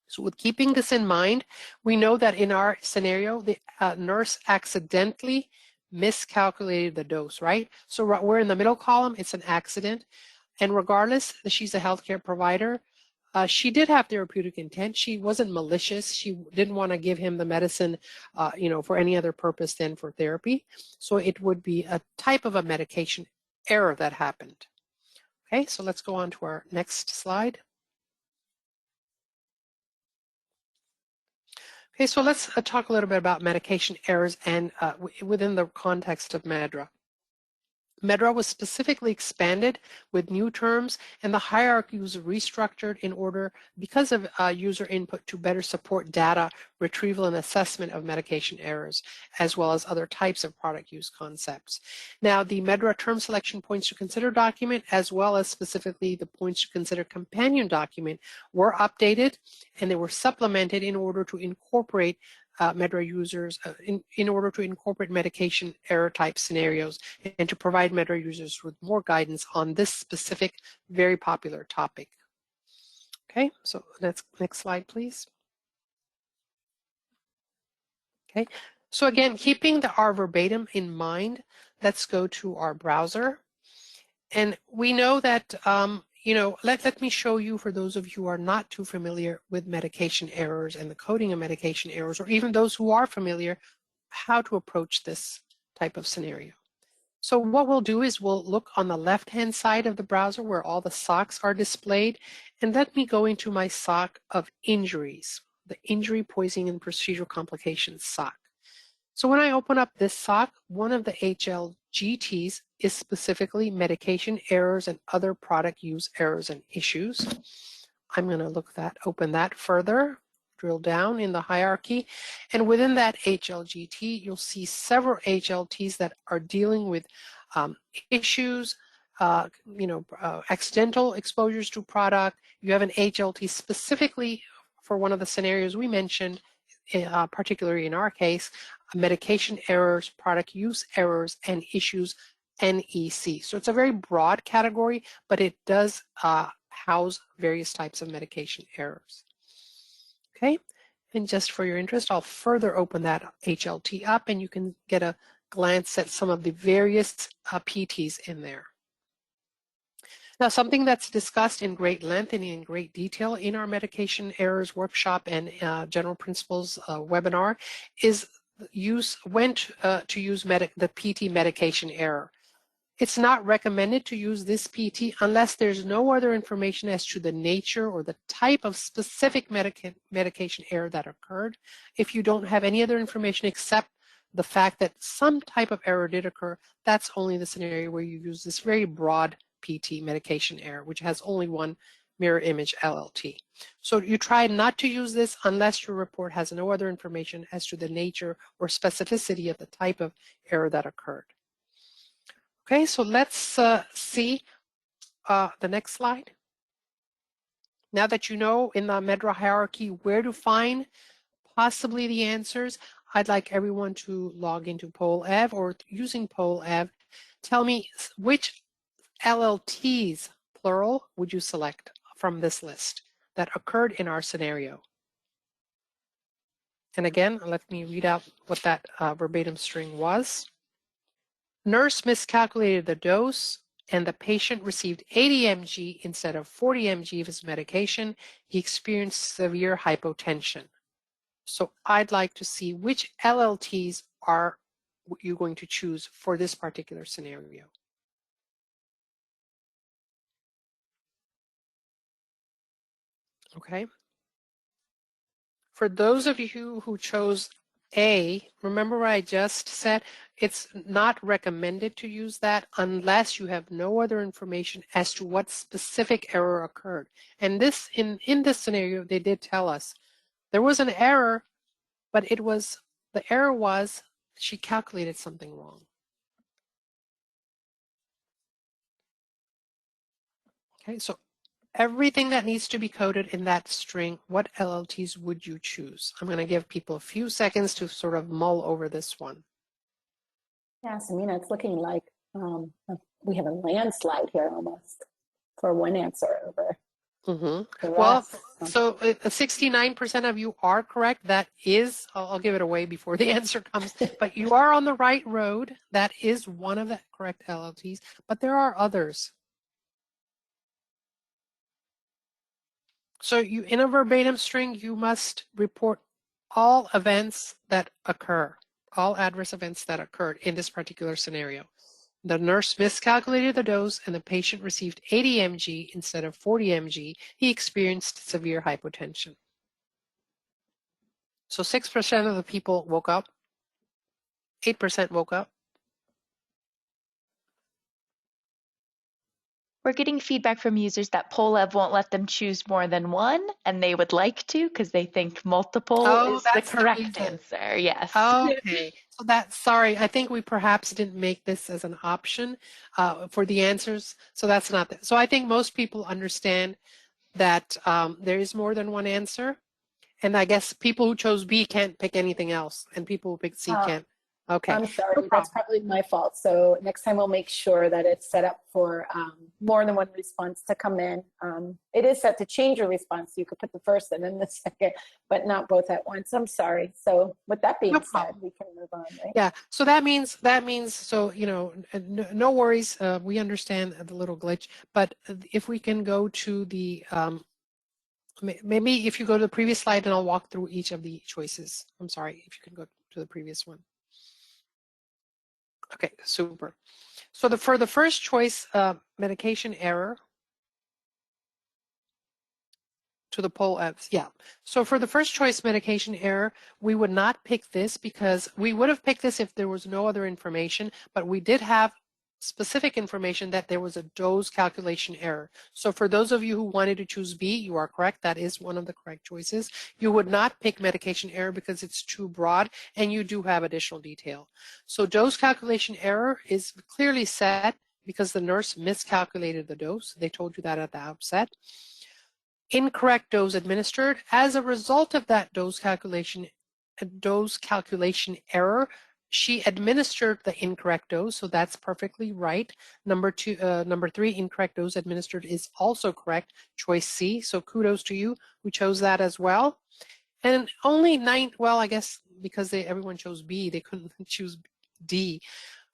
So with keeping this in mind, we know that in our scenario, the nurse accidentally miscalculated the dose, right? So we're in the middle column, it's an accident. And regardless that she's a healthcare provider, she did have therapeutic intent. She wasn't malicious. She didn't want to give him the medicine, for any other purpose than for therapy. So it would be a type of a medication error that happened. Okay, so let's go on to our next slide. Okay, so let's talk a little bit about medication errors and within the context of MEDRA. MEDRA was specifically expanded with new terms, and the hierarchy was restructured in order, because of user input, to better support data retrieval and assessment of medication errors, as well as other types of product use concepts. Now, the MEDRA term selection points to consider document, as well as specifically the points to consider companion document, were updated, and they were supplemented in order to incorporate MEDRA users, in order to incorporate medication error type scenarios and to provide MEDRA users with more guidance on this specific, very popular topic. Okay, so next slide, please. Okay, so again, keeping our verbatim in mind, let's go to our browser. And we know that let me show you, for those of you who are not too familiar with medication errors and the coding of medication errors, or even those who are familiar, how to approach this type of scenario. So what we'll do is we'll look on the left-hand side of the browser where all the SOCs are displayed, and let me go into my SOC of injuries, the Injury, Poisoning, and Procedural Complications SOC. So when I open up this SOC, one of the HLGTs is specifically medication errors and other product use errors and issues. I'm going to open that further, drill down in the hierarchy, and within that HLGT, you'll see several HLTs that are dealing with issues, accidental exposures to product. You have an HLT specifically for one of the scenarios we mentioned, particularly in our case, medication errors, product use errors, and issues, NEC. So it's a very broad category, but it does house various types of medication errors. Okay, and just for your interest, I'll further open that HLT up and you can get a glance at some of the various PTs in there. Now, something that's discussed in great length and in great detail in our medication errors workshop and general principles webinar is when to use the PT medication error. It's not recommended to use this PT unless there's no other information as to the nature or the type of specific medication error that occurred. If you don't have any other information except the fact that some type of error did occur, that's only the scenario where you use this very broad PT medication error, which has only one mirror image LLT. So you try not to use this unless your report has no other information as to the nature or specificity of the type of error that occurred. Okay, so let's see the next slide. Now that you know in the MEDRA hierarchy where to find possibly the answers, I'd like everyone to log into POLEV or using POLEV. Tell me which LLTs, plural, would you select from this list that occurred in our scenario? And again, let me read out what that verbatim string was. Nurse miscalculated the dose and the patient received 80 mg instead of 40 mg of his medication. He experienced severe hypotension. So I'd like to see which LLTs are you going to choose for this particular scenario. Okay. For those of you who chose A, remember what I just said? It's not recommended to use that unless you have no other information as to what specific error occurred. And this, in this scenario, they did tell us there was an error, but the error was she calculated something wrong. Okay, so everything that needs to be coded in that string, what LLTs would you choose? I'm going to give people a few seconds to sort of mull over this one. Yeah, Samina, it's looking like we have a landslide here almost for one answer over. Mm-hmm. Well, so 69% of you are correct. That is, I'll give it away before the answer comes, but you are on the right road. That is one of the correct LLTs, but there are others. So you, in a verbatim string, you must report all events that occur, all adverse events that occurred in this particular scenario. The nurse miscalculated the dose and the patient received 80 mg instead of 40 mg. He experienced severe hypotension. So 6% of the people woke up, 8% woke up. We're getting feedback from users that POLEV won't let them choose more than one, and they would like to because they think multiple is the correct answer. Yes. Okay. So sorry, I think we perhaps didn't make this as an option for the answers. So that's not that. So I think most people understand that there is more than one answer. And I guess people who chose B can't pick anything else, and people who pick C can't. Okay. I'm sorry, that's probably my fault. So next time we'll make sure that it's set up for more than one response to come in. It is set to change your response. You could put the first and then the second, but not both at once. I'm sorry. So with that being said, we can move on, right? Yeah, so that means, so, no worries. We understand the little glitch, but if we can go to the, maybe if you go to the previous slide and I'll walk through each of the choices. I'm sorry, if you can go to the previous one. Okay, super. So for the first choice, medication error, to the poll apps, yeah. So for the first choice medication error, we would not pick this because we would have picked this if there was no other information, but we did have specific information that there was a dose calculation error. So for those of you who wanted to choose B, you are correct. That is one of the correct choices. You would not pick medication error because it's too broad and you do have additional detail. So dose calculation error is clearly set because the nurse miscalculated the dose. They told you that at the outset. Incorrect dose administered. As a result of that dose calculation error, she administered the incorrect dose, so that's perfectly right. Number 3, incorrect dose administered is also correct. Choice C, so kudos to you who chose that as well. And only 9, well, I guess because everyone chose B, they couldn't choose D.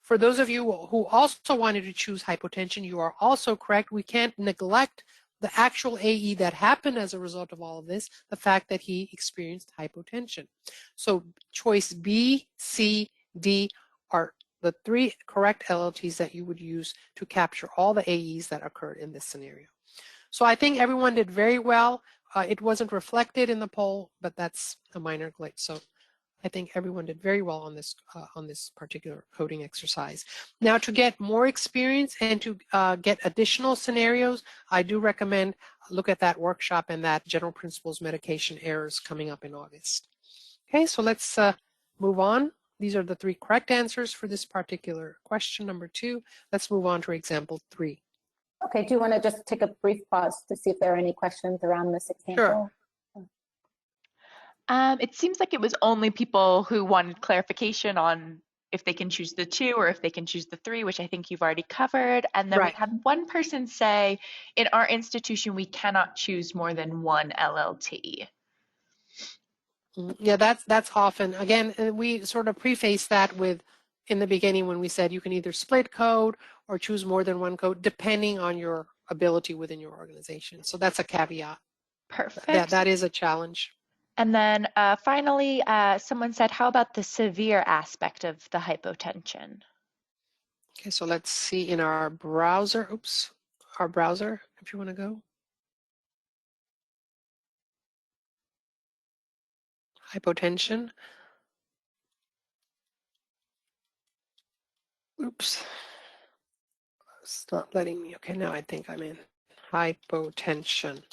For those of you who also wanted to choose hypotension, you are also correct. We can't neglect the actual AE that happened as a result of all of this, the fact that he experienced hypotension. So choice B, C, D are the 3 correct LLTs that you would use to capture all the AEs that occurred in this scenario. So I think everyone did very well. It wasn't reflected in the poll, but that's a minor glitch. So I think everyone did very well on this particular coding exercise. Now, to get more experience and to get additional scenarios, I do recommend look at that workshop and that general principles medication errors coming up in August. Okay, so let's move on. These are the 3 correct answers for this particular question, number 2. Let's move on to example 3. Okay, do you want to just take a brief pause to see if there are any questions around this example? Sure. It seems like it was only people who wanted clarification on if they can choose the 2 or if they can choose the 3, which I think you've already covered. And then Right. we had one person say, in our institution, we cannot choose more than one LLT. Yeah, that's often, again, we sort of preface that with in the beginning when we said you can either split code or choose more than one code depending on your ability within your organization. So that's a caveat. Perfect. That is a challenge. And then finally, someone said, how about the severe aspect of the hypotension? Okay, so let's see in our browser, our browser, if you want to go. Hypotension. Oops. It's not letting me. Okay, now I think I'm in. Hypotension.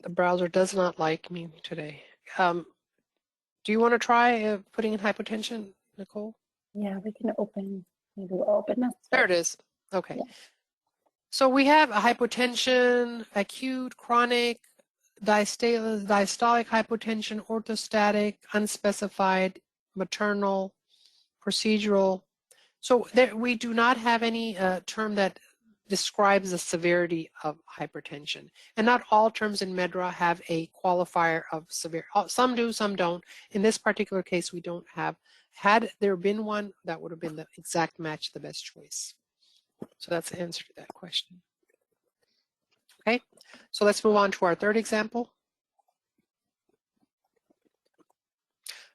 The browser does not like me today. Do you want to try putting in hypotension, Nicole? Yeah, we can open, maybe we'll open this. There it is. Okay. Yeah. So we have a hypotension, acute, chronic, diastolic hypotension, orthostatic, unspecified, maternal, procedural. So we do not have any term that describes the severity of hypertension. And not all terms in MedDRA have a qualifier of severe. Some do, some don't. In this particular case, we don't have. Had there been one, that would have been the exact match, the best choice. So that's the answer to that question. Okay, so let's move on to our third example.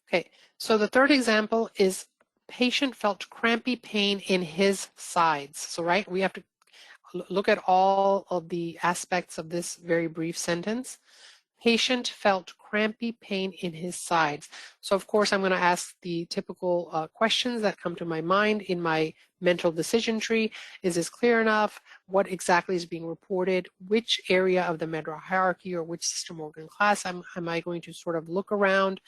Okay, so the third example is patient felt crampy pain in his sides. So right, we have to look at all of the aspects of this very brief sentence. Patient felt crampy pain in his sides. So of course I'm going to ask the typical questions that come to my mind in my mental decision tree. Is this clear enough? What exactly is being reported? Which area of the MedDRA hierarchy or which system organ class am I going to sort of look around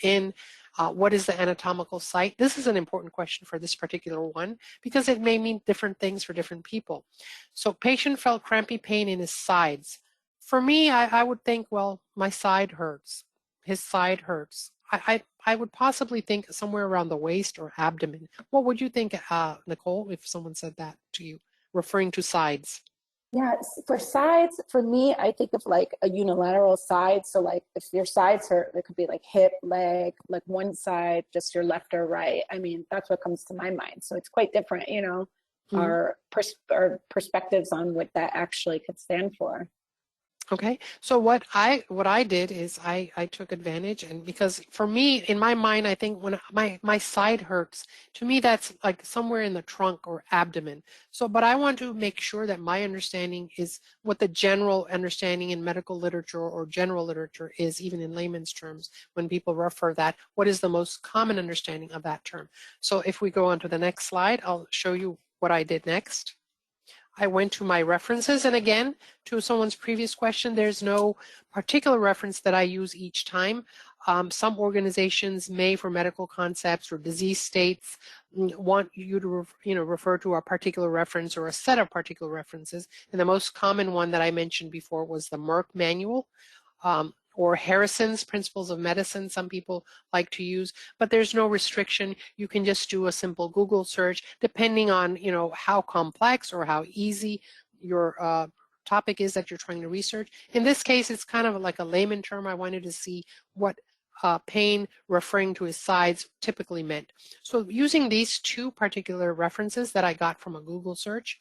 in? What is the anatomical site? This is an important question for this particular one because it may mean different things for different people. So patient felt crampy pain in his sides. For me, I would think, well, my side hurts. His side hurts. I would possibly think somewhere around the waist or abdomen. What would you think, Nicole, if someone said that to you, referring to sides? Yeah, for sides, for me, I think of like a unilateral side. So like if your sides hurt, it could be like hip, leg, like one side, just your left or right. I mean, that's what comes to my mind. So it's quite different, you know. our perspectives on what that actually could stand for. Okay, so what I did is I took advantage, and because for me, in my mind, I think when my side hurts, to me that's like somewhere in the trunk or abdomen. So, but I want to make sure that my understanding is what the general understanding in medical literature or general literature is, even in layman's terms, when people refer that, what is the most common understanding of that term. So if we go on to the next slide, I'll show you what I did next. I went to my references, and again, to someone's previous question, there's no particular reference that I use each time. Some organizations may, for medical concepts or disease states, want you to refer to a particular reference or a set of particular references. And the most common one that I mentioned before was the Merck manual. Or Harrison's Principles of Medicine, some people like to use, but there's no restriction. You can just do a simple Google search, depending on how complex or how easy your topic is that you're trying to research. In this case, it's kind of like a layman term. I wanted to see what pain referring to his sides typically meant. So using these two particular references that I got from a Google search,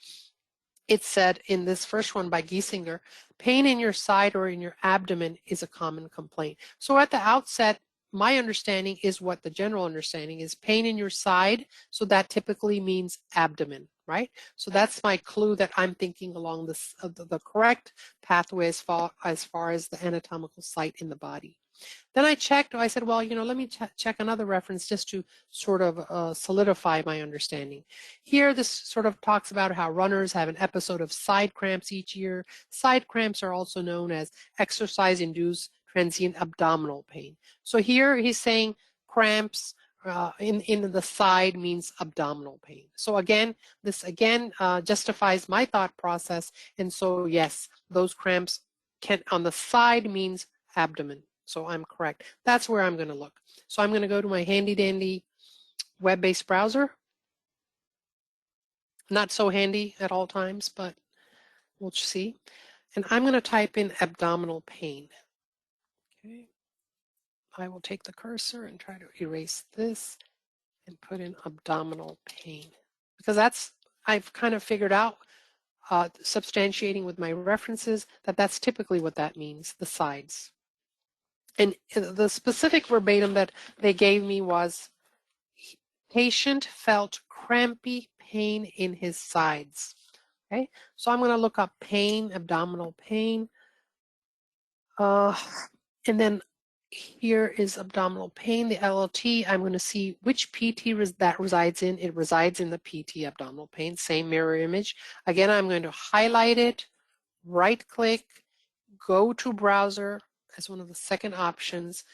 it said in this first one by Giesinger, pain in your side or in your abdomen is a common complaint. So at the outset, my understanding is what the general understanding is, pain in your side. So that typically means abdomen, right? So that's my clue that I'm thinking along this the correct pathway as far as the anatomical site in the body. Then I checked, I said, well, let me check another reference just to sort of solidify my understanding. Here, this sort of talks about how runners have an episode of side cramps each year. Side cramps are also known as exercise-induced transient abdominal pain. So here he's saying cramps in the side means abdominal pain. So again, this justifies my thought process. And so yes, those cramps on the side means abdomen. So I'm correct. That's where I'm going to look. So I'm going to go to my handy dandy web-based browser. Not so handy at all times, but we'll see. And I'm going to type in abdominal pain. Okay. I will take the cursor and try to erase this and put in abdominal pain, because I've kind of figured out, substantiating with my references, that's typically what that means, the sides. And the specific verbatim that they gave me was, patient felt crampy pain in his sides. Okay, so I'm going to look up pain, abdominal pain. And then here is abdominal pain, the LLT. I'm going to see which PT that resides in. It resides in the PT abdominal pain, same mirror image. Again, I'm going to highlight it, right click, go to browser as one of the second options.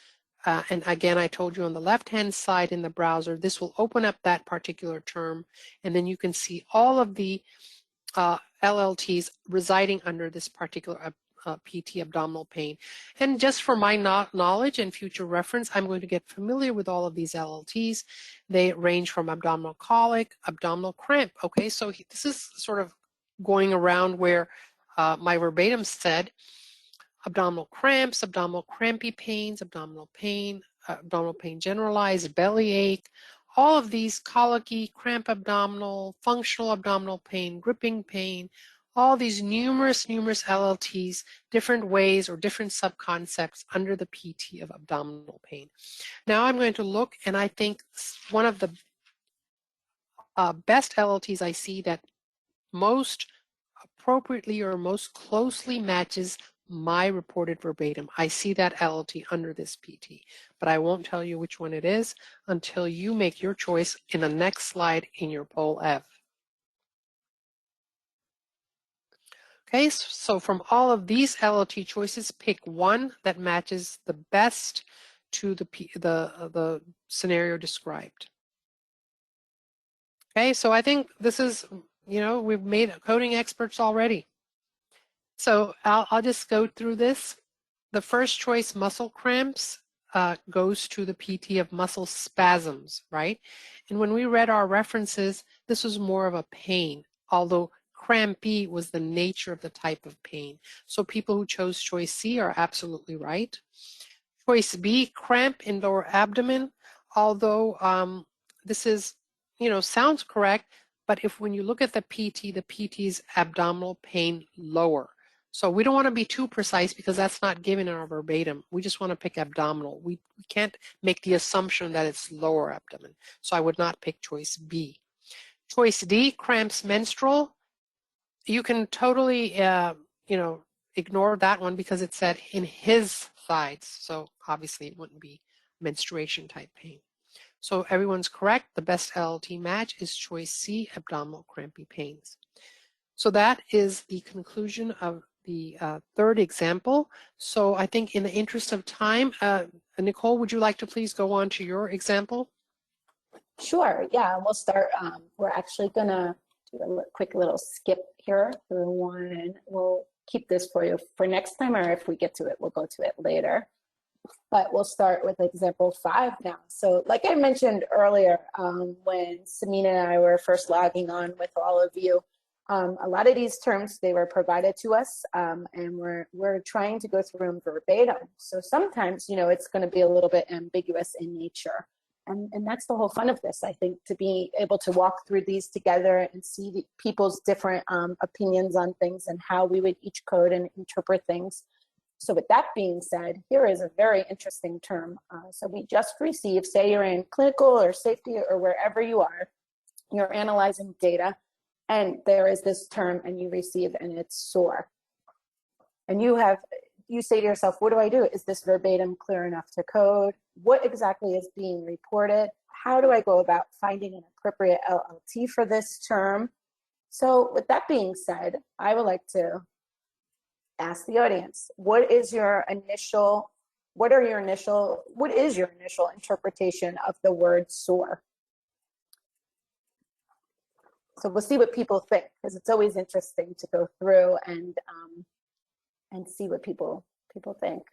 And again, I told you on the left-hand side in the browser, this will open up that particular term, and then you can see all of the LLTs residing under this particular PT abdominal pain. And just for my knowledge and future reference, I'm going to get familiar with all of these LLTs. They range from abdominal colic, abdominal cramp. Okay, so this is sort of going around where my verbatim said, abdominal cramps, abdominal crampy pains, abdominal pain generalized, belly ache, all of these colicky, cramp abdominal, functional abdominal pain, gripping pain, all these numerous LLTs, different ways or different subconcepts under the PT of abdominal pain. Now I'm going to look, and I think one of the best LLTs I see that most appropriately or most closely matches my reported verbatim. I see that LLT under this PT, but I won't tell you which one it is until you make your choice in the next slide in your poll F. Okay, so from all of these LLT choices, pick one that matches the best to the scenario described. Okay, so I think this is, we've made coding experts already. So I'll just go through this. The first choice, muscle cramps, goes to the PT of muscle spasms, right? And when we read our references, this was more of a pain, although crampy was the nature of the type of pain. So people who chose choice C are absolutely right. Choice B, cramp in lower abdomen, although this is, sounds correct, But if when you look at the PT is abdominal pain lower. So we don't want to be too precise because that's not given in our verbatim. We just want to pick abdominal. We can't make the assumption that it's lower abdomen. So I would not pick choice B. Choice D, cramps menstrual. You can totally, ignore that one because it said in his sides. So obviously it wouldn't be menstruation type pain. So everyone's correct. The best LLT match is choice C, abdominal crampy pains. So that is the conclusion of the third example. So I think in the interest of time, Nicole, would you like to please go on to your example? Sure, yeah, we'll start. We're actually gonna do a quick little skip here through one. We'll keep this for you for next time, or if we get to it, we'll go to it later. But we'll start with example 5 now. So like I mentioned earlier, when Samina and I were first logging on with all of you, a lot of these terms, they were provided to us, and we're trying to go through them verbatim. So sometimes, it's going to be a little bit ambiguous in nature. And that's the whole fun of this, I think, to be able to walk through these together and see people's different opinions on things and how we would each code and interpret things. So with that being said, here is a very interesting term. So we just received, say you're in clinical or safety or wherever you are, you're analyzing data, and there is this term and you receive, and it's sore. And you say to yourself, what do I do? Is this verbatim clear enough to code? What exactly is being reported? How do I go about finding an appropriate LLT for this term? So with that being said, I would like to ask the audience, what is your initial interpretation of the word sore? So we'll see what people think, because it's always interesting to go through and see what people think.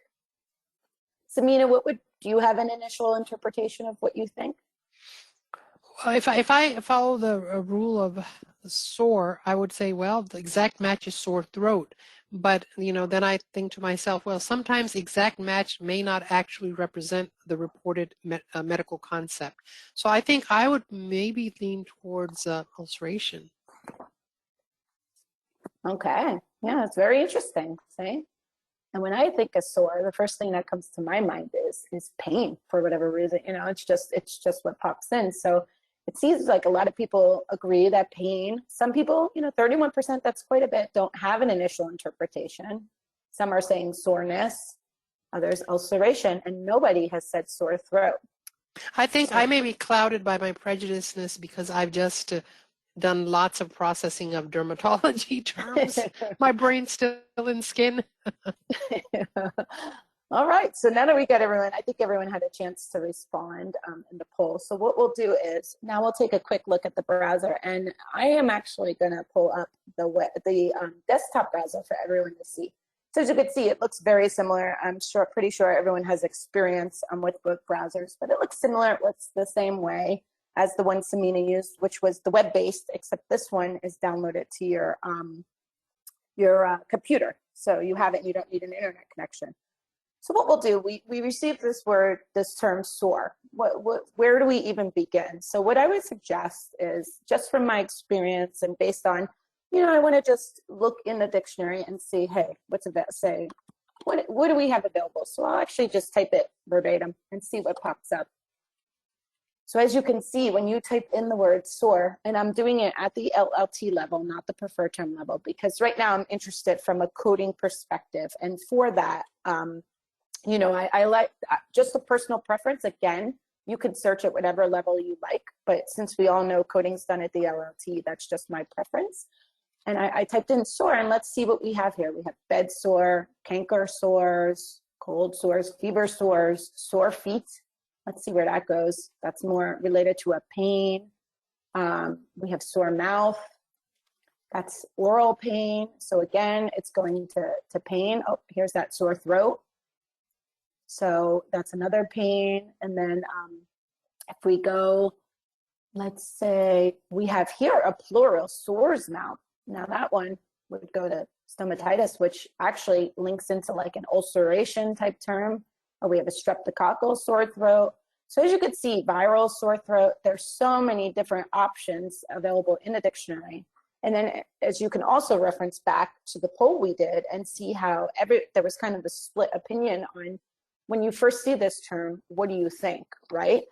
Samina, do you have an initial interpretation of what you think? Well, if I follow the rule of sore, I would say, well, the exact match is sore throat. But, then I think to myself, well, sometimes exact match may not actually represent the reported medical concept. So I think I would maybe lean towards ulceration. Okay, yeah, it's very interesting, see? And when I think of sore, the first thing that comes to my mind is pain for whatever reason. It's just what pops in. So it seems like a lot of people agree that pain, some people, 31%, that's quite a bit, don't have an initial interpretation. Some are saying soreness, others ulceration, and nobody has said sore throat. I think I may be clouded by my prejudiceness because I've just done lots of processing of dermatology terms. My brain's still in skin. All right, so now that we got everyone, I think everyone had a chance to respond in the poll. So what we'll do is, now we'll take a quick look at the browser, and I am actually gonna pull up the desktop browser for everyone to see. So as you can see, it looks very similar. I'm pretty sure everyone has experience with both browsers, but it looks similar. It looks the same way as the one Samina used, which was the web-based, except this one is downloaded to your computer. So you have it, and you don't need an internet connection. So what we'll do, we received this term sore. Where do we even begin? So what I would suggest is, just from my experience and based on, I want to just look in the dictionary and see, hey, what's it say? What do we have available? So I'll actually just type it verbatim and see what pops up. So as you can see, when you type in the word sore, and I'm doing it at the LLT level, not the preferred term level, because right now I'm interested from a coding perspective. And for that, I like just a personal preference. Again, you can search at whatever level you like, but since we all know coding's done at the LLT, that's just my preference. And I typed in sore, and let's see what we have here. We have bed sore, canker sores, cold sores, fever sores, sore feet. Let's see where that goes. That's more related to a pain. We have sore mouth. That's oral pain. So again, it's going to pain. Oh, here's that sore throat. So that's another pain. And then if we go, let's say we have here a plural, sores mouth. Now that one would go to stomatitis, which actually links into like an ulceration type term. Or we have a streptococcal sore throat. So as you can see, viral, sore throat, there's so many different options available in the dictionary. And then as you can also reference back to the poll we did and see how there was kind of a split opinion on when you first see this term, what do you think, right?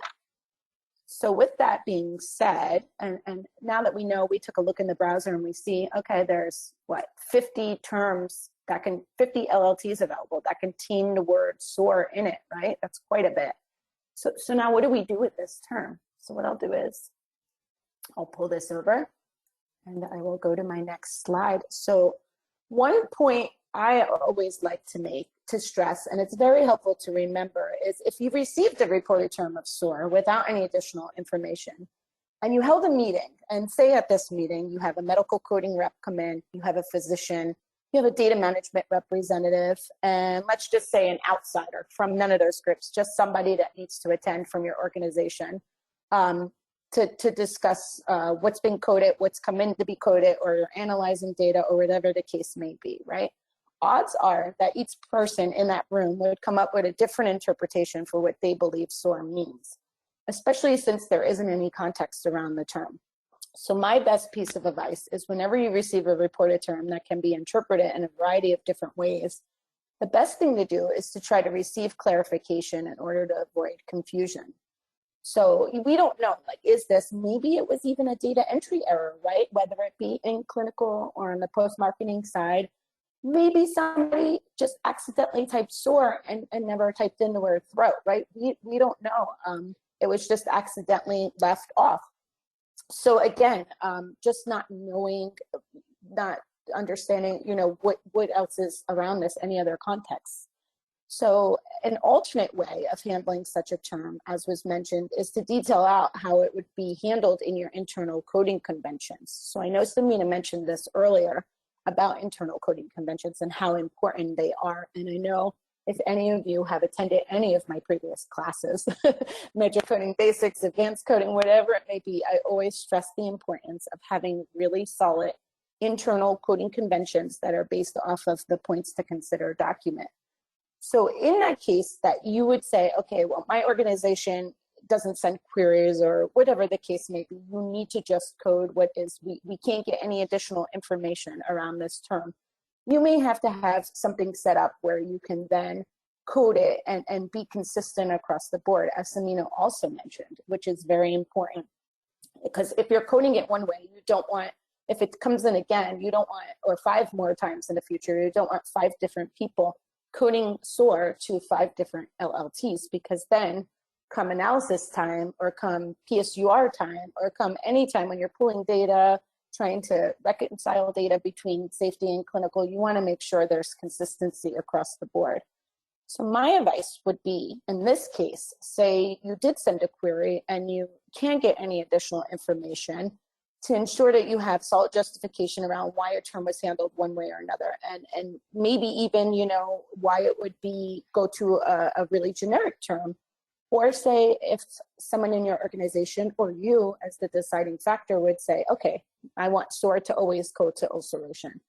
So with that being said, and now that we know, we took a look in the browser and we see, okay, there's what, 50 terms 50 LLTs available that contain the word sore in it, right? That's quite a bit. So now what do we do with this term? So what I'll do is I'll pull this over and I will go to my next slide. So one point I always like to stress, and it's very helpful to remember, is if you've received a reported term of sore without any additional information, and you held a meeting, and say at this meeting, you have a medical coding rep come in, you have a physician, you have a data management representative, and let's just say an outsider from none of those groups, just somebody that needs to attend from your organization to discuss what's been coded, what's come in to be coded, or you're analyzing data, or whatever the case may be, right? Odds are that each person in that room would come up with a different interpretation for what they believe SOAR means, especially since there isn't any context around the term. So my best piece of advice is whenever you receive a reported term that can be interpreted in a variety of different ways, the best thing to do is to try to receive clarification in order to avoid confusion. So we don't know, like, is this, maybe it was even a data entry error, right? Whether it be in clinical or on the post-marketing side, maybe somebody just accidentally typed SOAR and never typed in the word throat, right? We don't know. It was just accidentally left off. So again, just not knowing, not understanding, you know, what else is around this, any other context. So an alternate way of handling such a term, as was mentioned, is to detail out how it would be handled in your internal coding conventions. So I know Samina mentioned this earlier about internal coding conventions and how important they are. And I know if any of you have attended any of my previous classes, Major Coding Basics, Advanced Coding, whatever it may be, I always stress the importance of having really solid internal coding conventions that are based off of the points to consider document. So in that case that you would say, okay, well, my organization doesn't send queries or whatever the case may be, you need to just code what is, we can't get any additional information around this term. You may have to have something set up where you can then code it and be consistent across the board, as Samina also mentioned, which is very important. Because if you're coding it one way, you don't want, if it comes in again, you don't want, or 5 more times in the future, you don't want 5 different people coding SOAR to 5 different LLTs, because then come analysis time or come PSUR time or come any time when you're pulling data, trying to reconcile data between safety and clinical, you want to make sure there's consistency across the board. So my advice would be, in this case, say you did send a query and you can't get any additional information, to ensure that you have solid justification around why a term was handled one way or another, and maybe even, you know, why it would be go to a really generic term. Or say if someone in your organization or you as the deciding factor would say, okay, I want SOAR to always code to ulceration,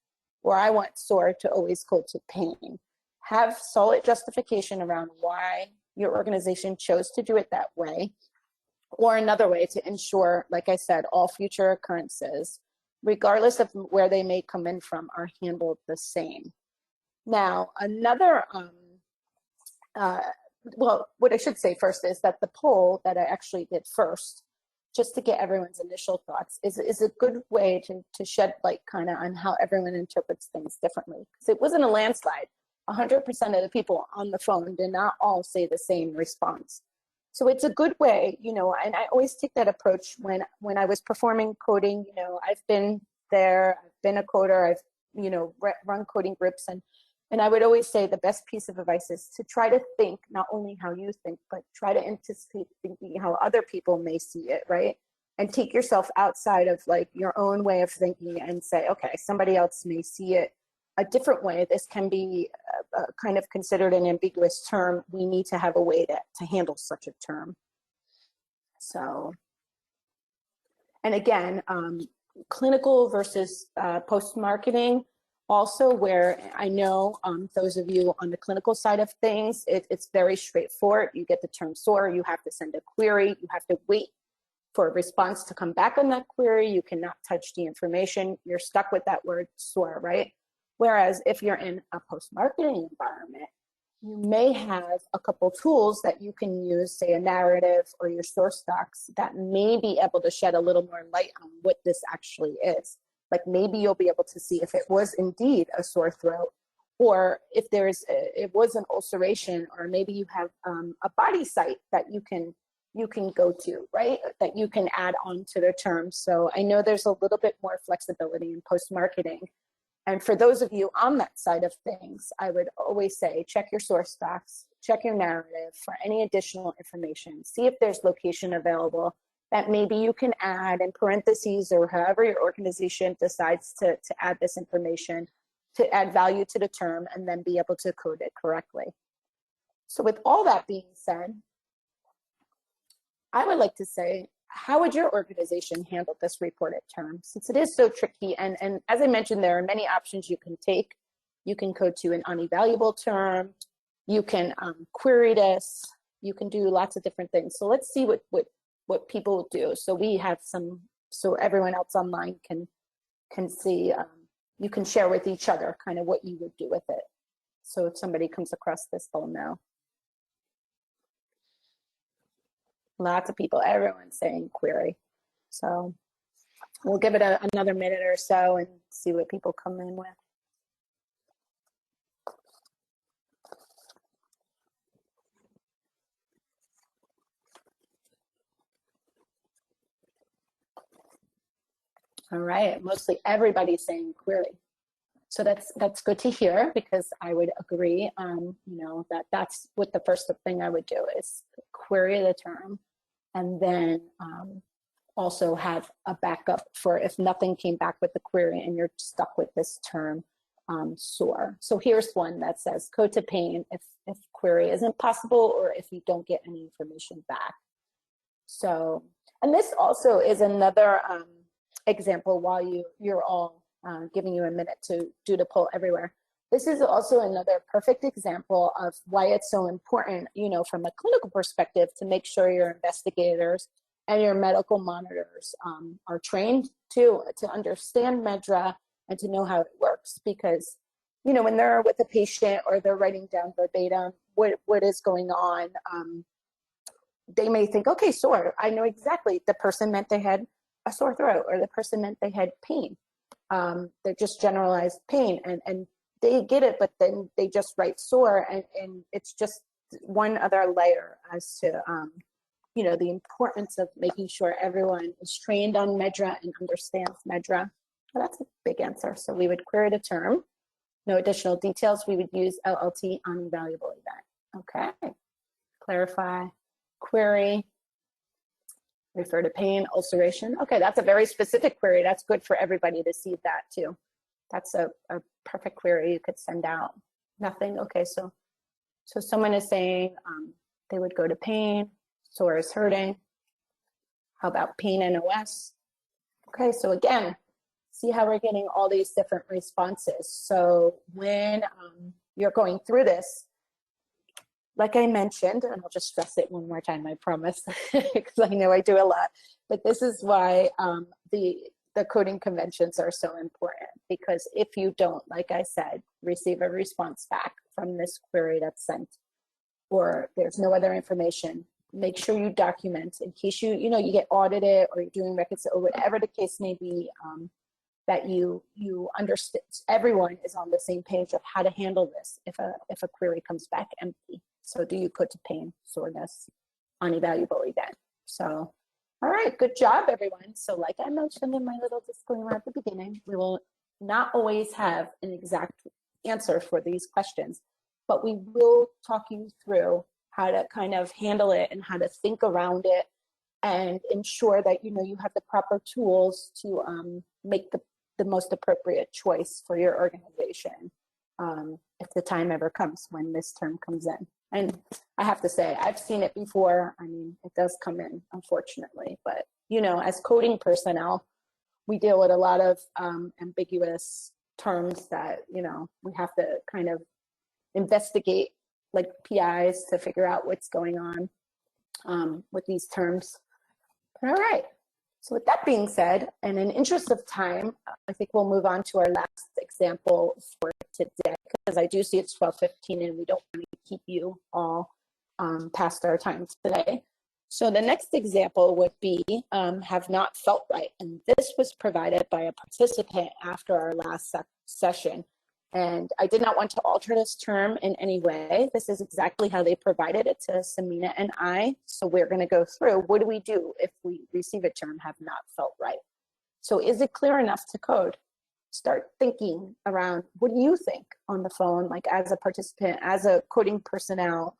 or I want SOAR to always code to pain. Have solid justification around why your organization chose to do it that way. Or another way to ensure, like I said, all future occurrences, regardless of where they may come in from, are handled the same. Now, another, well, what I should say first is that the poll that I actually did first, just to get everyone's initial thoughts, is a good way to shed light kind of on how everyone interprets things differently. Because it wasn't a landslide. 100% of the people on the phone did not all say the same response. So it's a good way, you know, and I always take that approach when I was performing coding. You know, I've been there, I've been a coder, I've, you know, run coding groups, and I would always say the best piece of advice is to try to think not only how you think, but try to anticipate thinking how other people may see it, right? And take yourself outside of like your own way of thinking and say, okay, somebody else may see it a different way. This can be kind of considered an ambiguous term. We need to have a way to handle such a term. So, and again, clinical versus post-marketing, Also, where I know those of you on the clinical side of things, it's very straightforward. You get the term sore, you have to send a query, you have to wait for a response to come back on that query. You cannot touch the information. You're stuck with that word sore, right? Whereas if you're in a post-marketing environment, you may have a couple tools that you can use, say a narrative or your source docs, that may be able to shed a little more light on what this actually is. Like maybe you'll be able to see if it was indeed a sore throat, or if it was an ulceration, or maybe you have a body site that you can go to, right? That you can add on to the term. So I know there's a little bit more flexibility in post-marketing. And for those of you on that side of things, I would always say, check your source docs, check your narrative for any additional information, see if there's location available that maybe you can add in parentheses, or however your organization decides to add this information to add value to the term, and then be able to code it correctly. So with all that being said, I would like to say, how would your organization handle this reported term? Since it is so tricky, and as I mentioned, there are many options you can take. You can code to an unevaluable term, you can query this, you can do lots of different things. So let's see what people do. So we have some, so everyone else online can see, you can share with each other kind of what you would do with it. So if somebody comes across this, they'll know. Lots of people, everyone's saying query. So we'll give it another minute or so and see what people come in with. All right, mostly everybody's saying query. So that's good to hear, because I would agree, you know, that's what the first thing I would do is query the term, and then also have a backup for if nothing came back with the query and you're stuck with this term, sore. So here's one that says code to pain if query isn't possible, or if you don't get any information back. So, and this also is another example, while you're all giving you a minute to do the poll everywhere. This is also another perfect example of why it's so important, you know, from a clinical perspective, to make sure your investigators and your medical monitors are trained to understand MEDRA and to know how it works. Because, you know, when they're with a patient or they're writing down verbatim what is going on, they may think, okay, sore, I know exactly, the person meant they had a sore throat, or the person meant they had pain. They're just generalized pain, and they get it, but then they just write sore, and it's just one other layer as to, you know, the importance of making sure everyone is trained on MEDRA and understands MEDRA. Well, that's a big answer. So we would query the term. No additional details. We would use LLT on valuable event. Okay. Clarify, query, refer to pain, ulceration. Okay, that's a very specific query. That's good for everybody to see that too. That's a perfect query you could send out. Nothing. Okay, so someone is saying they would go to pain, sore is hurting. How about pain NOS? Okay, so again, see how we're getting all these different responses. So when you're going through this, like I mentioned, and I'll just stress it one more time, I promise, because I know I do a lot, but this is why the coding conventions are so important, because if you don't, like I said, receive a response back from this query that's sent, or there's no other information, make sure you document in case you get audited, or you're doing records, or whatever the case may be, that you understand, everyone is on the same page of how to handle this if a query comes back empty. So do you code to pain, soreness, unevaluable event? So, all right, good job, everyone. So like I mentioned in my little disclaimer at the beginning, we will not always have an exact answer for these questions, but we will talk you through how to kind of handle it and how to think around it, and ensure that you have the proper tools to make the most appropriate choice for your organization, if the time ever comes when this term comes in. And I have to say, I've seen it before. I mean, it does come in, unfortunately, but as coding personnel, we deal with a lot of ambiguous terms that, you know, we have to kind of investigate like PIs to figure out what's going on with these terms. But all right. So with that being said, and in interest of time, I think we'll move on to our last example for today, because I do see it's 12:15 and we don't want to keep you all past our time today. So the next example would be have not felt right. And this was provided by a participant after our last session. And I did not want to alter this term in any way. This is exactly how they provided it to Samina and I. So we're going to go through, what do we do if we receive a term have not felt right? So is it clear enough to code? Start thinking around, what do you think on the phone, like as a participant, as a coding personnel,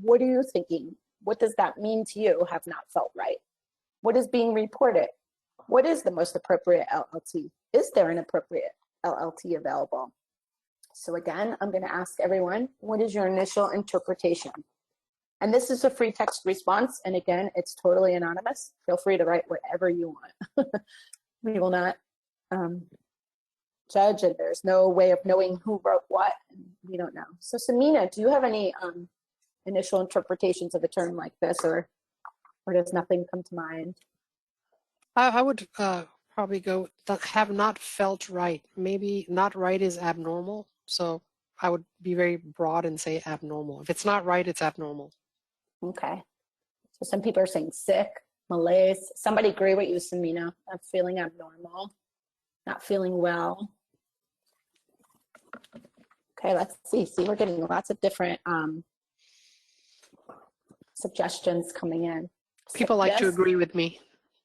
what are you thinking? What does that mean to you, have not felt right? What is being reported? What is the most appropriate LLT? Is there an appropriate LLT available? So again, I'm going to ask everyone, what is your initial interpretation? And this is a free text response. And again, it's totally anonymous. Feel free to write whatever you want. We will not judge, and there's no way of knowing who wrote what. And we don't know. So Samina, do you have any initial interpretations of a term like this, or does nothing come to mind? I would probably go have not felt right. Maybe not right is abnormal. So I would be very broad and say abnormal. If it's not right, it's abnormal. Okay. So some people are saying sick, malaise. Somebody agree with you, Samina. I'm feeling abnormal, not feeling well. Okay, let's see. See, we're getting lots of different suggestions coming in. People like to agree with me.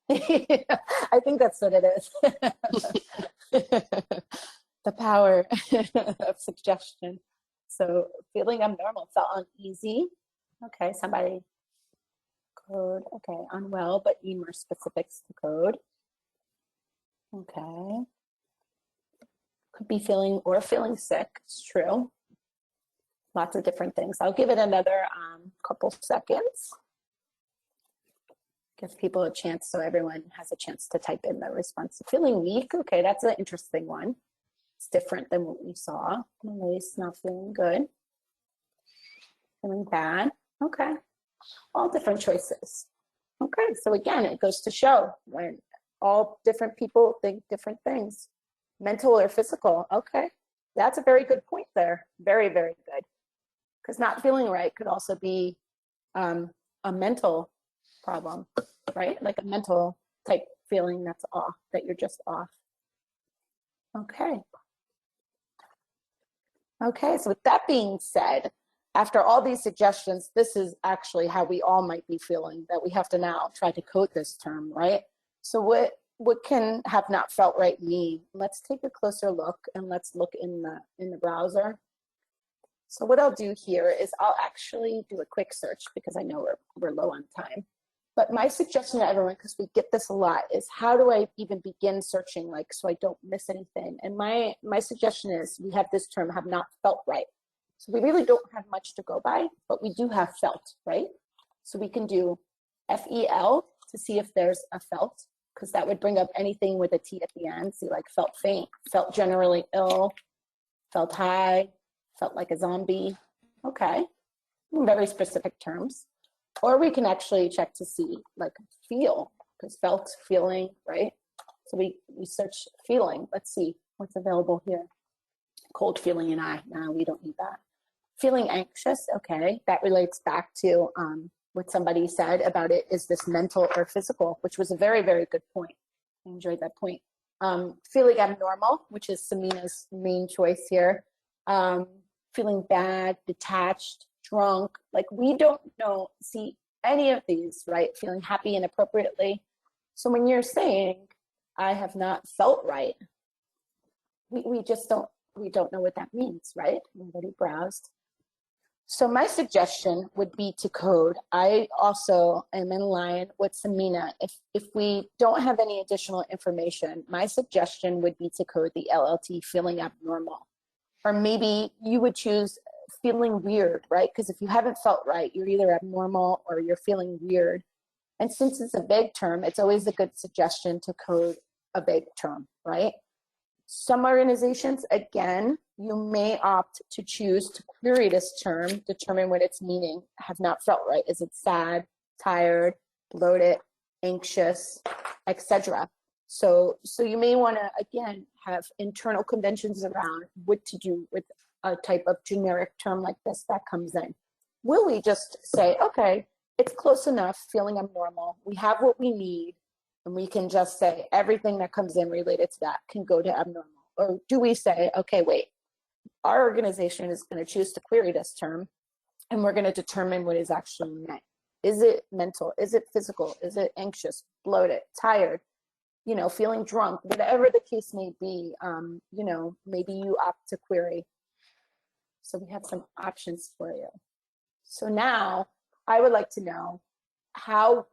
I think that's what it is. The power of suggestion. So feeling abnormal, felt uneasy. Okay, somebody code. Okay, unwell, but need more specifics to code. Okay. Could be feeling sick. It's true. Lots of different things. I'll give it another couple seconds. Give people a chance so everyone has a chance to type in their response. Feeling weak. Okay, that's an interesting one. It's different than what we saw. Malaise, not feeling good. Feeling bad. Okay. All different choices. Okay, so again, it goes to show when all different people think different things. Mental or physical. Okay, that's a very good point there. Very, very good. Because not feeling right could also be a mental problem, right? Like a mental type feeling that's off, that you're just off. Okay. Okay, so with that being said, after all these suggestions, this is actually how we all might be feeling, that we have to now try to code this term, right? So what can have not felt right mean? Let's take a closer look, and let's look in the browser. So what I'll do here is I'll actually do a quick search, because I know we're low on time. But my suggestion to everyone, because we get this a lot, is how do I even begin searching, like, so I don't miss anything? And my suggestion is we have this term, have not felt right. So we really don't have much to go by, but we do have felt, right? So we can do FEL to see if there's a felt, because that would bring up anything with a T at the end. See, like felt faint, felt generally ill, felt high, felt like a zombie. Okay, very specific terms. Or we can actually check to see, like, feel, because felt, feeling, right? So we search feeling. Let's see what's available here. Cold feeling in eye. No, we don't need that. Feeling anxious. Okay, that relates back to what somebody said about it. Is this mental or physical? Which was a very, very good point. I enjoyed that point. Feeling abnormal, which is Samina's main choice here. Feeling bad, detached, drunk. Like, we don't see any of these, right? Feeling happy inappropriately. So when you're saying, I have not felt right, we just don't know what that means, right? Nobody browsed. So my suggestion would be to code. I also am in line with Samina. If we don't have any additional information, my suggestion would be to code the LLT feeling abnormal. Or maybe you would choose feeling weird, right? Because if you haven't felt right, you're either abnormal or you're feeling weird. And since it's a vague term, it's always a good suggestion to code a vague term, right? Some organizations, again, you may opt to choose to query this term, determine what its meaning, have not felt right. Is it sad, tired, bloated, anxious, etc.? So you may want to, again, have internal conventions around what to do with a type of generic term like this that comes in. Will we just say, okay, it's close enough, feeling abnormal, we have what we need, and we can just say everything that comes in related to that can go to abnormal? Or do we say, okay, wait, our organization is going to choose to query this term, and we're going to determine what is actually meant? Is it mental? Is it physical? Is it anxious, bloated, tired, feeling drunk? Whatever the case may be, maybe you opt to query. So we have some options for you. So now I would like to know how,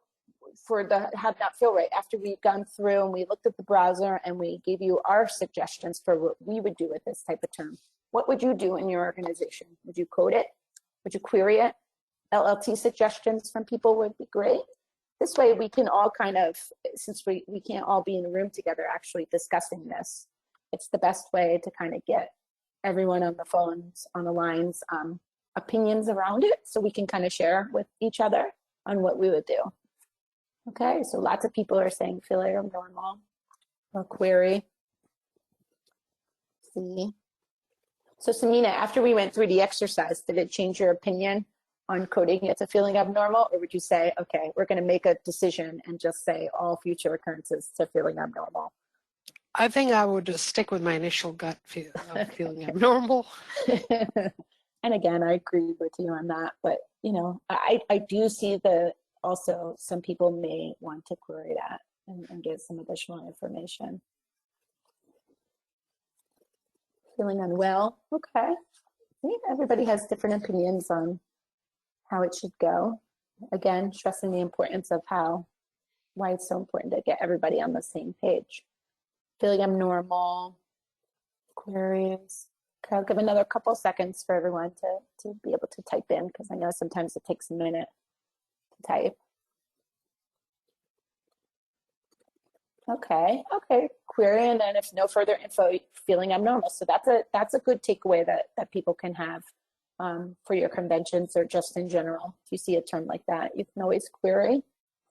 for the have not feel right, after we've gone through and we looked at the browser and we gave you our suggestions for what we would do with this type of term, what would you do in your organization? Would you code it? Would you query it? LLT suggestions from people would be great. This way we can all kind of, since we can't all be in a room together actually discussing this, it's the best way to kind of get everyone on the phones, on the lines, opinions around it, so we can kind of share with each other on what we would do. Okay, so lots of people are saying feeling abnormal or query. See. So Samina, after we went through the exercise, did it change your opinion on coding it to feeling abnormal, or would you say, okay, we're going to make a decision and just say all future occurrences to feeling abnormal? I think I would just stick with my initial gut feel of feeling abnormal. And again, I agree with you on that, but I do see also some people may want to query that and get some additional information. Feeling unwell, okay. Everybody has different opinions on how it should go. Again, stressing the importance of why it's so important to get everybody on the same page. Feeling abnormal, queries. Okay, I'll give another couple seconds for everyone to be able to type in, because I know sometimes it takes a minute to type. Okay, query, and then if no further info, feeling abnormal. So that's a good takeaway that people can have for your conventions or just in general. If you see a term like that, you can always query.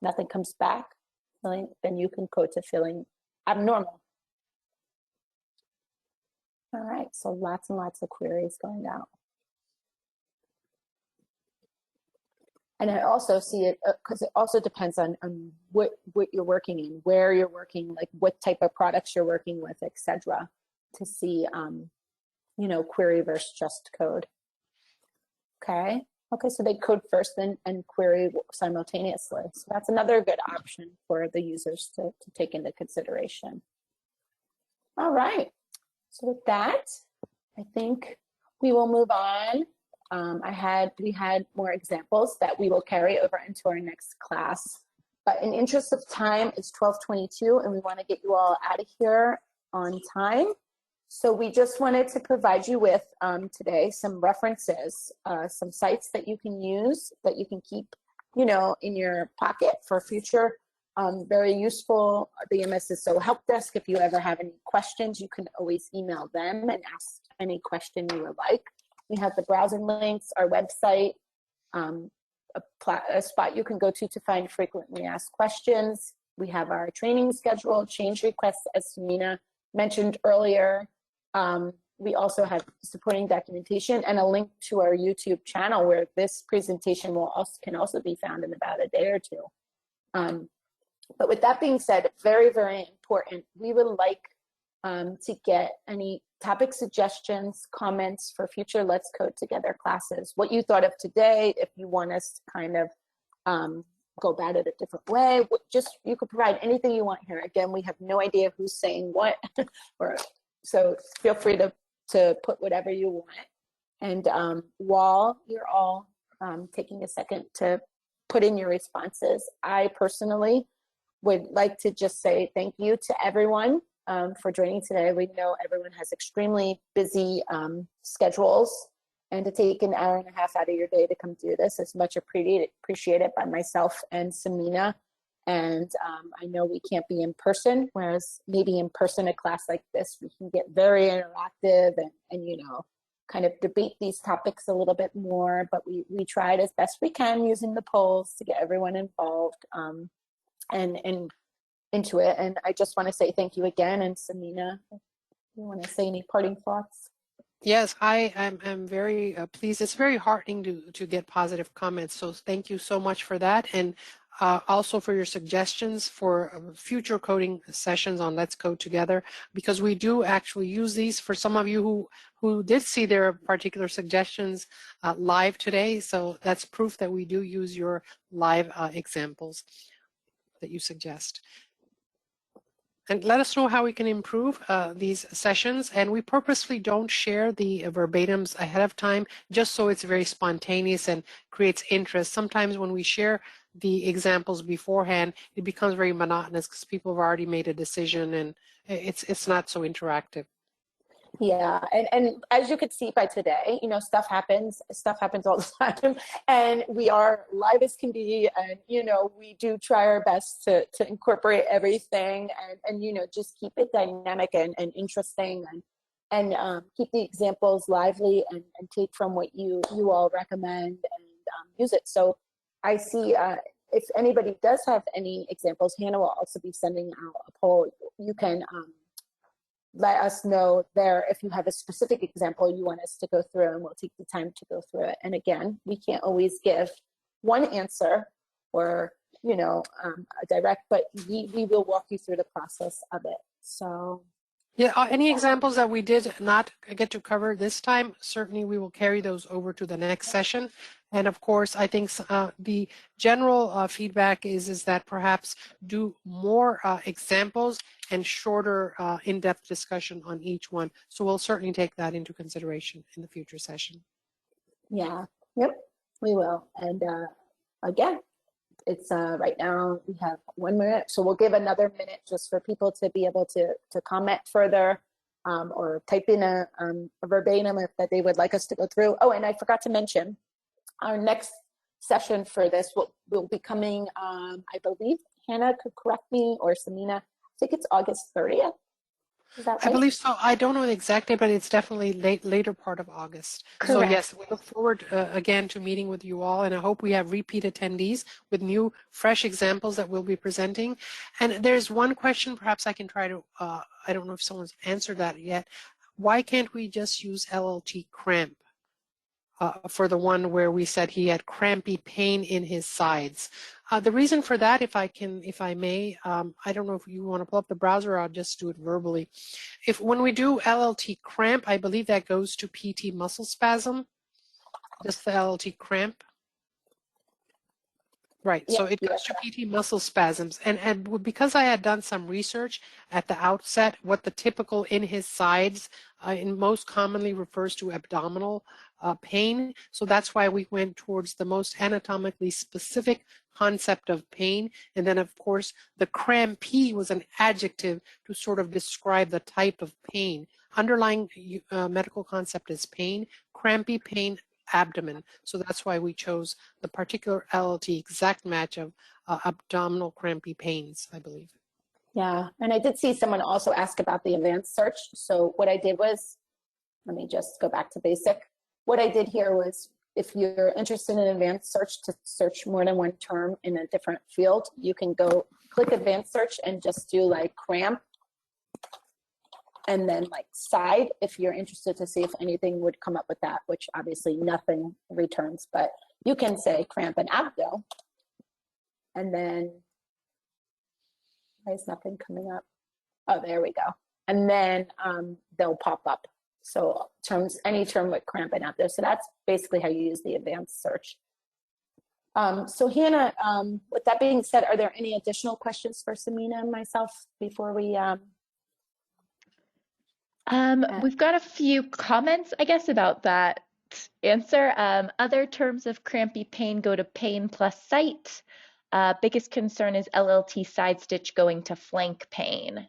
Nothing comes back, then you can code to feeling abnormal. All right, so lots and lots of queries going out. And I also see it because it also depends on what you're working in, where you're working, like what type of products you're working with, etc. To see, query versus just code. Okay, so they code first and query simultaneously. So that's another good option for the users to take into consideration. All right, so with that, I think we will move on. We had more examples that we will carry over into our next class. But in interest of time, it's 12:22, and we want to get you all out of here on time. So we just wanted to provide you with today some references, some sites that you can use, that you can keep, in your pocket for future. Very useful. The MSSO help desk. If you ever have any questions, you can always email them and ask any question you would like. We have the browsing links, our website, a spot you can go to find frequently asked questions. We have our training schedule, change requests, as Samina mentioned earlier. We also have supporting documentation and a link to our YouTube channel where this presentation can also be found in about a day or two. But with that being said, very, very important. We would like to get any topic suggestions, comments for future Let's Code Together classes. What you thought of today, if you want us to kind of go about it a different way, you could provide anything you want here. Again, we have no idea who's saying what, so feel free to put whatever you want. And while you're all taking a second to put in your responses, I personally would like to just say thank you to everyone for joining today. We know everyone has extremely busy schedules, and to take an hour and a half out of your day to come do this is much appreciated by myself and Samina And I know we can't be in person, whereas maybe in person, a class like this, we can get very interactive and you know, kind of debate these topics a little bit more. But we tried as best we can using the polls to get everyone involved and into it. And I just want to say thank you again. And Samina, you want to say any parting thoughts? Yes, I am very pleased. It's very heartening to get positive comments. So thank you so much for that. And also for your suggestions for future coding sessions on Let's Code Together, because we do actually use these for some of you who did see their particular suggestions live today. So that's proof that we do use your live examples that you suggest. And let us know how we can improve these sessions. And we purposely don't share the verbatims ahead of time, just so it's very spontaneous and creates interest. Sometimes when we share the examples beforehand, it becomes very monotonous because people have already made a decision and it's not so interactive. Yeah, and as you could see by today, you know, stuff happens all the time, and we are live as can be, and you know, we do try our best to incorporate everything, and you know, just keep it dynamic and interesting, and keep the examples lively, and take from what you all recommend and use it. So I see if anybody does have any examples, Hannah will also be sending out a poll. You can let us know there if you have a specific example you want us to go through, and we'll take the time to go through it. And again, we can't always give one answer or, you know, a direct, but we will walk you through the process of it. So yeah, any examples that we did not get to cover this time, certainly we will carry those over to the next session. And of course, I think the general feedback is that perhaps do more examples and shorter in-depth discussion on each one. So we'll certainly take that into consideration in the future session. Yeah, yep, we will. And again, it's right now we have 1 minute, so we'll give another minute just for people to be able to comment further or type in a verbatim that they would like us to go through. Oh, and I forgot to mention, our next session for this will be coming, I believe Hannah could correct me, or Samina, I think it's August 30th. Is that right? I believe so. I don't know the exact date, but it's definitely later part of August. Correct. So yes, we look forward again to meeting with you all, and I hope we have repeat attendees with new, fresh examples that we'll be presenting. And there's one question, perhaps I can try to, I don't know if someone's answered that yet. Why can't we just use LLT cramp? For the one where we said he had crampy pain in his sides. The reason for that, if I may, I don't know if you want to pull up the browser, or I'll just do it verbally. When we do LLT cramp, I believe that goes to PT muscle spasm, just the LLT cramp. Right, so it goes to PT muscle spasms. And because I had done some research at the outset, what the typical in his sides in most commonly refers to abdominal pain. So that's why we went towards the most anatomically specific concept of pain. And then, of course, the crampy was an adjective to sort of describe the type of pain. Underlying medical concept is pain, crampy pain, abdomen. So that's why we chose the particular LLT exact match of abdominal crampy pains, I believe. Yeah, and I did see someone also ask about the advanced search. So what I did was, let me just go back to basic. What I did here was, if you're interested in advanced search to search more than one term in a different field, you can go click advanced search and just do like cramp, and then like side if you're interested to see if anything would come up with that, which obviously nothing returns, but you can say cramp and abdo, and then there's nothing coming up. Oh, there we go. And then they'll pop up. So any term with cramp and abdo. So that's basically how you use the advanced search. So Hannah, with that being said, are there any additional questions for Samina and myself before we we've got a few comments, I guess, about that answer. Other terms of crampy pain go to pain plus site. Biggest concern is LLT side stitch going to flank pain.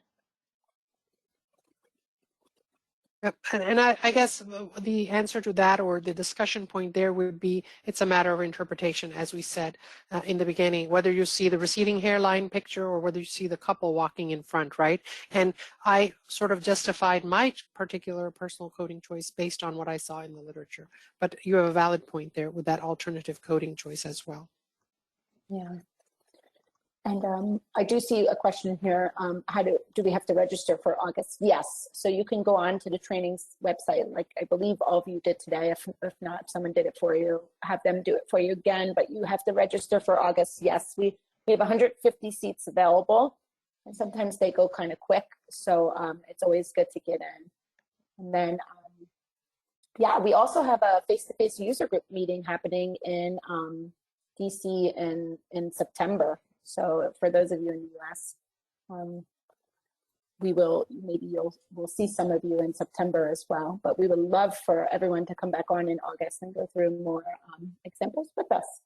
Yep. And I guess the answer to that, or the discussion point there, would be it's a matter of interpretation, as we said in the beginning, whether you see the receding hairline picture or whether you see the couple walking in front, right? And I sort of justified my particular personal coding choice based on what I saw in the literature. But you have a valid point there with that alternative coding choice as well. Yeah. And I do see a question here. How do we have to register for August? Yes. So you can go on to the training's website, like I believe all of you did today. If not, if someone did it for you, have them do it for you again. But you have to register for August. Yes, we have 150 seats available, and sometimes they go kind of quick. So it's always good to get in. And then, yeah, we also have a face-to-face user group meeting happening in DC in September. So for those of you in the US, we'll see some of you in September as well, but we would love for everyone to come back on in August and go through more examples with us.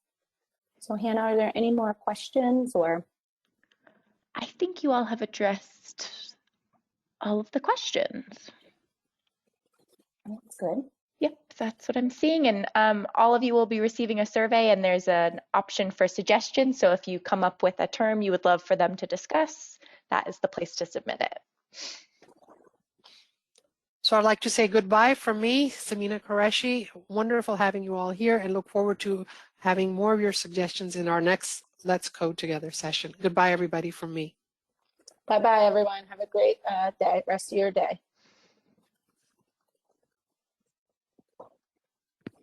So Hannah, are there any more questions or? I think you all have addressed all of the questions. That's good. Yep, that's what I'm seeing. And all of you will be receiving a survey, and there's an option for suggestions. So if you come up with a term you would love for them to discuss, that is the place to submit it. So I'd like to say goodbye from me, Samina Qureshi. Wonderful having you all here, and look forward to having more of your suggestions in our next Let's Code Together session. Goodbye, everybody, from me. Bye-bye, everyone. Have a great day, rest of your day.